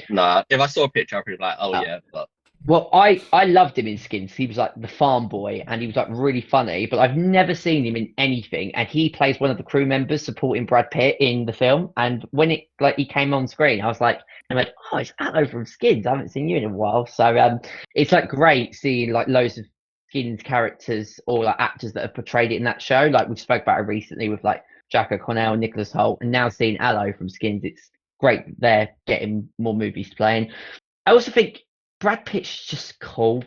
Speaker 2: Nah, if I saw a picture, I'd be like, yeah, but.
Speaker 3: Well, I loved him in Skins. He was like the farm boy, and he was like really funny. But I've never seen him in anything. And he plays one of the crew members supporting Brad Pitt in the film. And when he came on screen, I was like, oh, it's Aloe from Skins. I haven't seen you in a while. So it's like great seeing like loads of Skins characters or like actors that have portrayed it in that show. Like we spoke about it recently with like Jack O'Connell, Nicholas Hoult, and now seeing Aloe from Skins. It's great that they're getting more movies to play in. I also think Brad Pitt's just cool.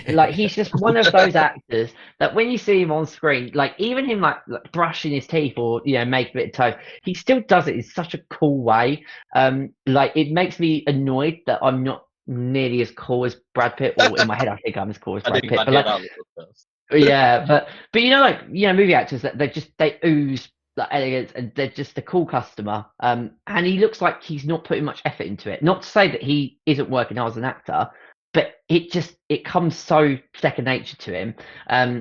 Speaker 3: Like he's just one of those actors that when you see him on screen, like even him like brushing his teeth or making a bit of toast, he still does it in such a cool way. Like it makes me annoyed that I'm not nearly as cool as Brad Pitt. Or in my head, I think I'm as cool as Brad Pitt. But like, yeah, but movie actors that they ooze like elegance and they're just a cool customer. And he looks like he's not putting much effort into it. Not to say that he isn't working hard as an actor. But it comes so second nature to him.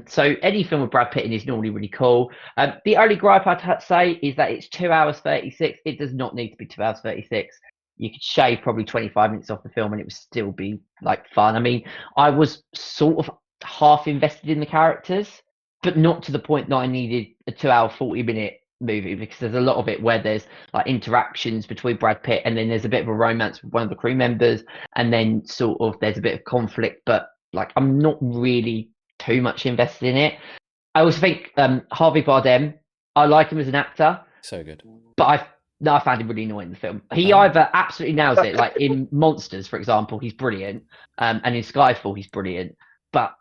Speaker 3: So any film with Brad Pitt in is normally really cool. The only gripe I'd have to say is that it's 2 hours 36. It does not need to be 2 hours 36. You could shave probably 25 minutes off the film and it would still be like fun. I mean, I was sort of half invested in the characters, but not to the point that I needed a 2 hour 40-minute movie, because there's a lot of it where there's like interactions between Brad Pitt and then there's a bit of a romance with one of the crew members and then sort of there's a bit of conflict, but like I'm not really too much invested in it. I also think Harvey Bardem, I like him as an actor,
Speaker 1: so good,
Speaker 3: but I found him really annoying in the film. He either absolutely nails it, like in Monsters, for example, he's brilliant, and in Skyfall he's brilliant, but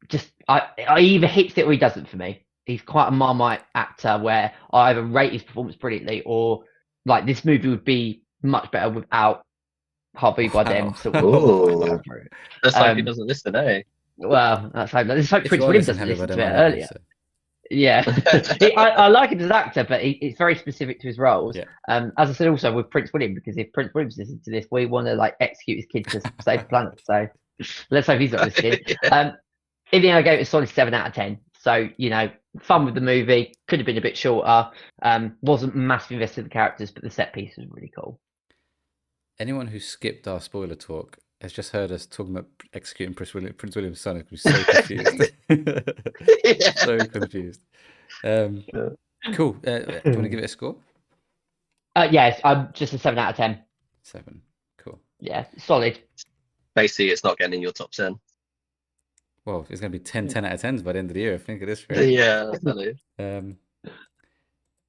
Speaker 3: just I either hits it or he doesn't for me. He's quite a Marmite actor where I either rate his performance brilliantly or like this movie would be much better without Harvey Bardem.
Speaker 2: Wow. That's like he doesn't listen, eh?
Speaker 3: Well, let's hope Prince William doesn't listen to it earlier. So. Yeah, I like him as an actor, but it's very specific to his roles.
Speaker 1: Yeah.
Speaker 3: As I said, also with Prince William, because if Prince William's listening to this, we want to like execute his kid to save the planet. So let's hope he's not listening. In the end, I gave it a solid 7 out of 10. So, fun with the movie. Could have been a bit shorter. Wasn't massively invested in the characters, but the set piece was really cool.
Speaker 1: Anyone who skipped our spoiler talk has just heard us talking about executing Prince William's son. Who's so confused. So confused. Cool. Do you want to give it a score?
Speaker 3: Yes, I'm just a 7 out of 10.
Speaker 1: 7. Cool.
Speaker 3: Yeah, solid.
Speaker 2: Basically, it's not getting in your top 10.
Speaker 1: Well, it's going to be 10 out of 10s by the end of the year. I think it is.
Speaker 2: Yeah, definitely.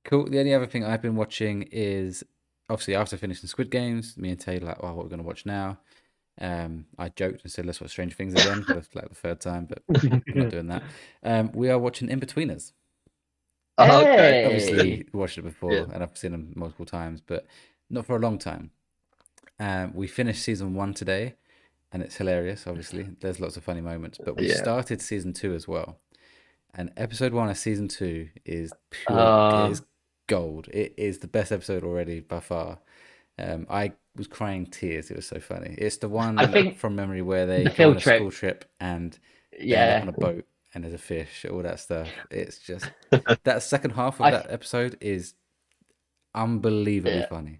Speaker 1: Cool. The only other thing I've been watching is, obviously, after finishing Squid Games, me and Tay like, what we're going to watch now. I joked and said, let's watch Stranger Things again for like the third time, but I'm not doing that. We are watching Inbetweeners.
Speaker 3: Hey!
Speaker 1: Obviously, we watched it before, and I've seen them multiple times, but not for a long time. We finished season 1 today. And it's hilarious, obviously. There's lots of funny moments. But we started season 2 as well. And episode 1 of season 2 is pure, it is gold. It is the best episode already by far. I was crying tears. It was so funny. It's the one from memory where they go on a school trip and they're on a boat and there's a fish, all that stuff. It's just, that second half of that episode is unbelievably funny.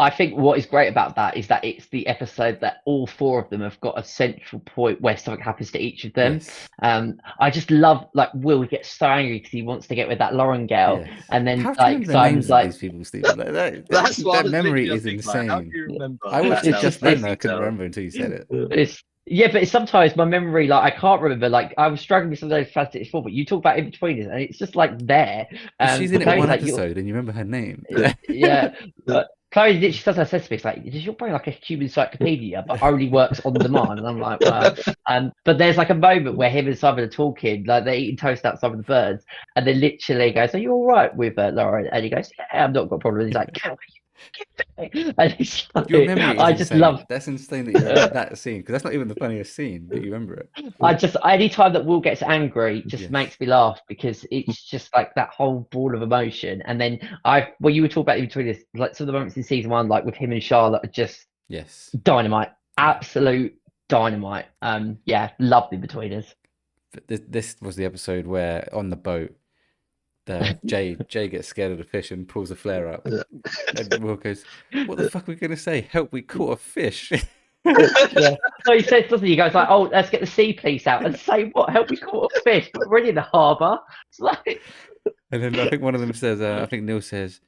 Speaker 3: I think what is great about that is that it's the episode that all 4 of them have got a central point where something happens to each of them.
Speaker 1: Yes.
Speaker 3: I just love, like, Will gets so angry because he wants to get with that Lauren girl. Yes. And then,
Speaker 1: how do you remember the names of these people, Stephen? That memory is insane.
Speaker 2: How do you remember?
Speaker 1: I watched it just then, I couldn't remember until you said it.
Speaker 3: But sometimes my memory, like, I can't remember. Like, I was struggling with some of those Fantastic Four, but you talk about Inbetweeners, and it's just like there.
Speaker 1: She's in it one episode, and you remember her name.
Speaker 3: Yeah. Chloe literally says her says to me, it's like, does your brain like a human encyclopedia, but only works on demand? And I'm like, wow. But there's like a moment where him and Simon are talking, like they're eating toast outside with the birds, and they literally goes, "Are you all right with Laura?" And he goes, "Yeah, I've not got a problem." And he's like, and it's like,
Speaker 1: your memory is
Speaker 3: I
Speaker 1: insane.
Speaker 3: just love
Speaker 1: that's insane that you remember that scene, because that's not even the funniest scene, but you remember it.
Speaker 3: Any time that Will gets angry just makes me laugh, because it's just like that whole ball of emotion. And then when you were talking about in between this, like some of the moments in season 1, like with him and Charlotte, are just dynamite, absolute dynamite. Loved Inbetweeners.
Speaker 1: This was the episode where on the boat, Jay gets scared of the fish and pulls a flare up. And Will goes, "What the fuck are we going to say? Help, we caught a fish."
Speaker 3: So he says, doesn't he? He goes like, "Oh, let's get the sea police out and say what? Help, we caught a fish. But we're in the harbour." It's like...
Speaker 1: And then I think one of them says, I think Neil says,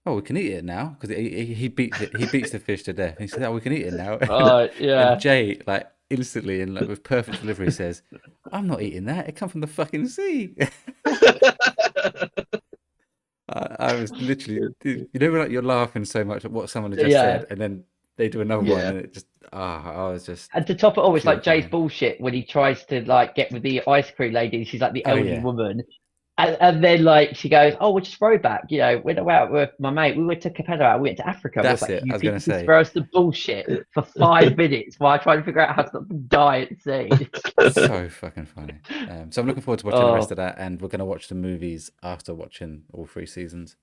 Speaker 1: "Oh, we can eat it now," because he beats it. He beats the fish to death. And he says, "Oh, we can eat it now." And Jay, like, instantly and like with perfect delivery, says, "I'm not eating that. It come from the fucking sea." I was literally, when like, you're laughing so much at what someone had just said, and then they do another one, and it just I was just.
Speaker 3: And to top it all, it's like Jay's
Speaker 1: purifying.
Speaker 3: bullshit when he tries to like get with the ice cream lady. She's like the
Speaker 1: Oh,
Speaker 3: elderly
Speaker 1: yeah.
Speaker 3: woman. And then like she goes, "Oh, we're just throwback, you know, went out with my mate. We went to Capella, we went to Africa." I was
Speaker 1: That's
Speaker 3: like,
Speaker 1: it. I
Speaker 3: "You
Speaker 1: was
Speaker 3: think
Speaker 1: gonna
Speaker 3: you can
Speaker 1: say.
Speaker 3: throw us the bullshit for 5 minutes while I try to figure out how to not die at sea?"
Speaker 1: So fucking funny. So I'm looking forward to watching the rest of that, and we're gonna watch the movies after watching all 3 seasons.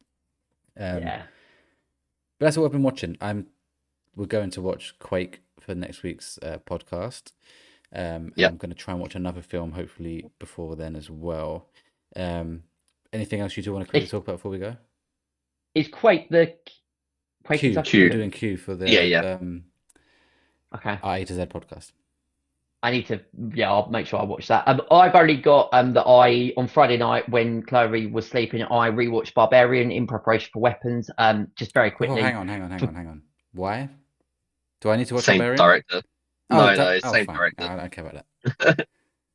Speaker 3: Yeah.
Speaker 1: But that's what I've been watching. We're going to watch Quake for next week's podcast. And I'm going to try and watch another film hopefully before then as well. Anything else you do want to quickly talk about before we go?
Speaker 3: Is Quake the Quake
Speaker 1: Q.
Speaker 3: Q.
Speaker 1: We're doing Q for the
Speaker 3: okay.
Speaker 1: our A to Z podcast.
Speaker 3: I need to, I'll make sure I watch that. I've only got on Friday night when Chloe was sleeping, I rewatched Barbarian in preparation for Weapons. Just very quickly.
Speaker 1: Oh, hang on. Why? Do I need to watch
Speaker 2: Same
Speaker 1: Barbarian?
Speaker 2: director. No, same
Speaker 1: fine.
Speaker 2: director.
Speaker 1: I don't care about that.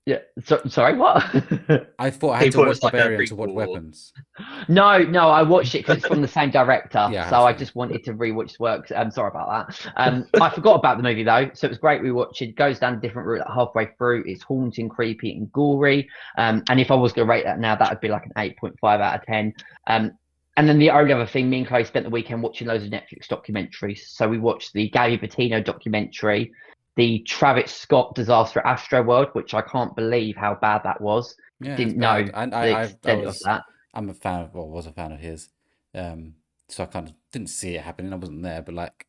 Speaker 3: Yeah. Sorry, what?
Speaker 1: I thought I had to watch Barbarian to watch Weapons.
Speaker 3: No, I watched it because it's from the same director.
Speaker 1: Yeah,
Speaker 3: so I just wanted to rewatch the works. I'm sorry about that. I forgot about the movie though, so it was great rewatching. It goes down a different route halfway through. It's haunting, creepy, and gory. And if I was going to rate that now, that would be like an 8.5 out of 10. And then the only other thing, me and Chloe spent the weekend watching loads of Netflix documentaries. So we watched the Gabby Bettino documentary, the Travis Scott disaster at Astroworld, which I can't believe how bad that was.
Speaker 1: Yeah,
Speaker 3: Didn't know the extent of that.
Speaker 1: I'm a fan of, was a fan of his. So I kind of didn't see it happening. I wasn't there, but like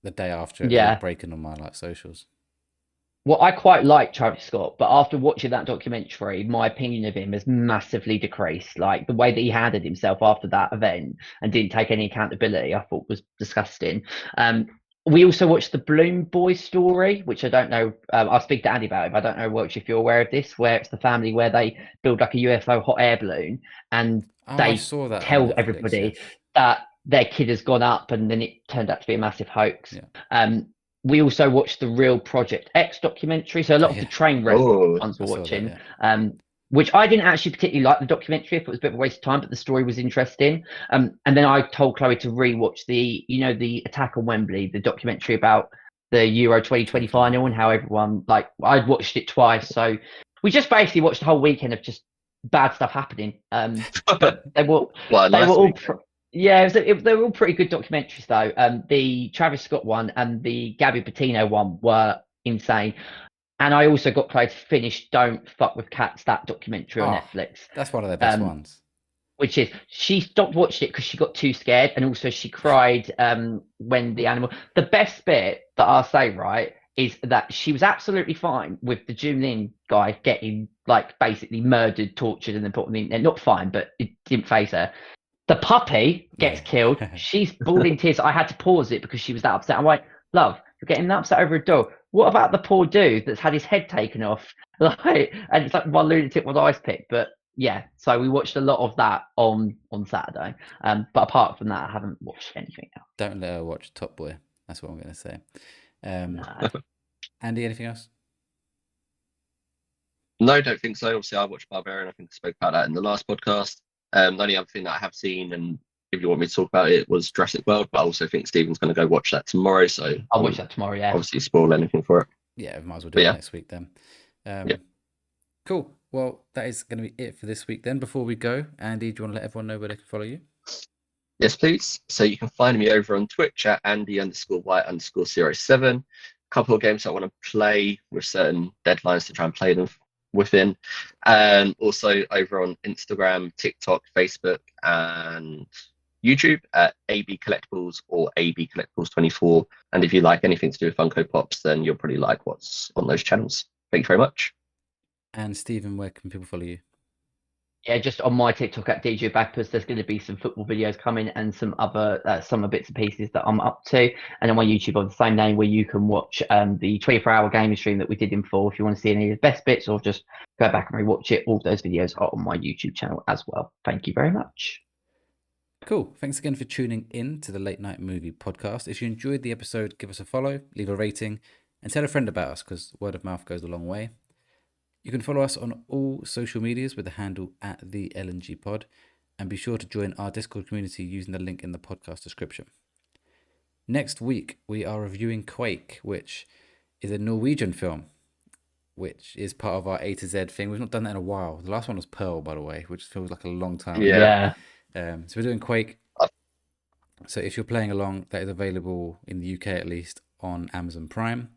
Speaker 1: the day after, it was breaking on my like socials.
Speaker 3: Well, I quite like Travis Scott, but after watching that documentary, my opinion of him has massively decreased. Like the way that he handled himself after that event and didn't take any accountability, I thought was disgusting. We also watched the Bloom Boy story, which I don't know. I'll speak to Andy about it. But I don't know, Welch, if you're aware of this, where it's the family where they build like a UFO hot air balloon and
Speaker 1: I saw that
Speaker 3: tell
Speaker 1: on Netflix,
Speaker 3: everybody that their kid has gone up, and then it turned out to be a massive hoax.
Speaker 1: Yeah.
Speaker 3: We also watched the Real Project X documentary, so a lot of the train wreck ones we're watching. Which I didn't actually particularly like the documentary. If it was a bit of a waste of time, but the story was interesting. And then I told Chloe to rewatch the attack on Wembley, the documentary about the Euro 2020 final and how everyone I'd watched it twice. So we just basically watched the whole weekend of just bad stuff happening. But they were all they were all pretty good documentaries though. The Travis Scott one and the Gabby Bettino one were insane. And I also got Chloe to finish Don't Fuck with Cats, that documentary on Netflix.
Speaker 1: That's one of their best ones.
Speaker 3: Which is, she stopped watching it because she got too scared. And also she cried when the animal... The best bit that I'll say, right, is that she was absolutely fine with the June Lin guy getting, basically murdered, tortured, and then put on the internet. Not fine, but it didn't faze her. The puppy gets killed. She's bawling tears. I had to pause it because she was that upset. I'm like, love, you're getting that upset over a dog. What about the poor dude that's had his head taken off? And it's like one lunatic with ice pick. But yeah, so we watched a lot of that on Saturday. But apart from that, I haven't watched anything else.
Speaker 1: Don't let her watch Top Boy. That's what I'm going to say.
Speaker 3: No.
Speaker 1: Andy, anything else?
Speaker 2: No, don't think so. Obviously, I watched Barbarian. I think I spoke about that in the last podcast. The only other thing that I have seen, and if you want me to talk about it, was Jurassic World. But I also think Stephen's going to go watch that tomorrow. So
Speaker 3: I'll watch that tomorrow. Yeah.
Speaker 2: Obviously, spoil anything for it.
Speaker 1: Yeah, we might as well do it next week then. Cool. Well, that is going to be it for this week then. Before we go, Andy, do you want to let everyone know where they can follow you?
Speaker 2: Yes, please. So you can find me over on Twitch at Andy_White_07. A couple of games I want to play with certain deadlines to try and play them within. And also over on Instagram, TikTok, Facebook, and YouTube at AB Collectibles or AB Collectibles 24. And if you like anything to do with Funko Pops, then you'll probably like what's on those channels. Thank you very much.
Speaker 1: And Stephen, where can people follow you?
Speaker 3: Yeah, just on my TikTok at DJ Backwards, there's going to be some football videos coming and some other bits and pieces that I'm up to. And on my YouTube on the same name, where you can watch the 24-hour gaming stream that we did in fall. If you want to see any of the best bits or just go back and rewatch it, all those videos are on my YouTube channel as well. Thank you very much.
Speaker 1: Cool. Thanks again for tuning in to the Late Night Movie Podcast. If you enjoyed the episode, give us a follow, leave a rating, and tell a friend about us because word of mouth goes a long way. You can follow us on all social medias with the handle at the LNG Pod, and be sure to join our Discord community using the link in the podcast description. Next week, we are reviewing Quake, which is a Norwegian film, which is part of our A to Z thing. We've not done that in a while. The last one was Pearl, by the way, which feels like a long time ago.
Speaker 3: Yeah.
Speaker 1: So we're doing Quake. So if you're playing along, that is available in the UK at least on Amazon Prime.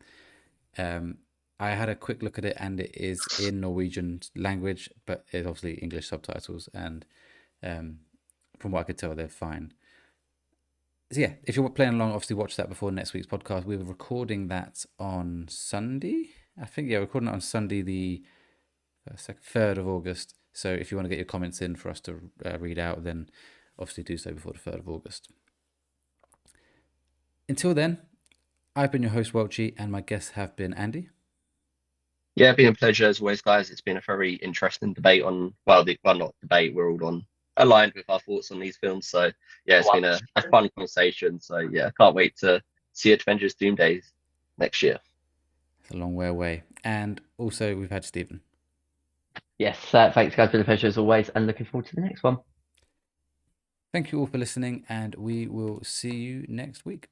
Speaker 1: I had a quick look at it, and it is in Norwegian language, but it's obviously English subtitles, and from what I could tell, they're fine. So yeah, if you're playing along, obviously watch that before next week's podcast. We were recording that on Sunday, I think. Yeah, recording it on Sunday, the 3rd of August. So if you want to get your comments in for us to read out, then obviously do so before the 3rd of August. Until then, I've been your host, Welchy, and my guests have been Andy.
Speaker 2: Yeah, been a pleasure as always, guys. It's been a very interesting debate on, well, not debate, we're all aligned with our thoughts on these films. So yeah, it's been a fun conversation. So yeah, can't wait to see Avengers Doomsday next year.
Speaker 1: It's a long way away. And also we've had Stephen.
Speaker 3: Yes, thanks guys, been a pleasure as always, and looking forward to the next one.
Speaker 1: Thank you all for listening, and we will see you next week.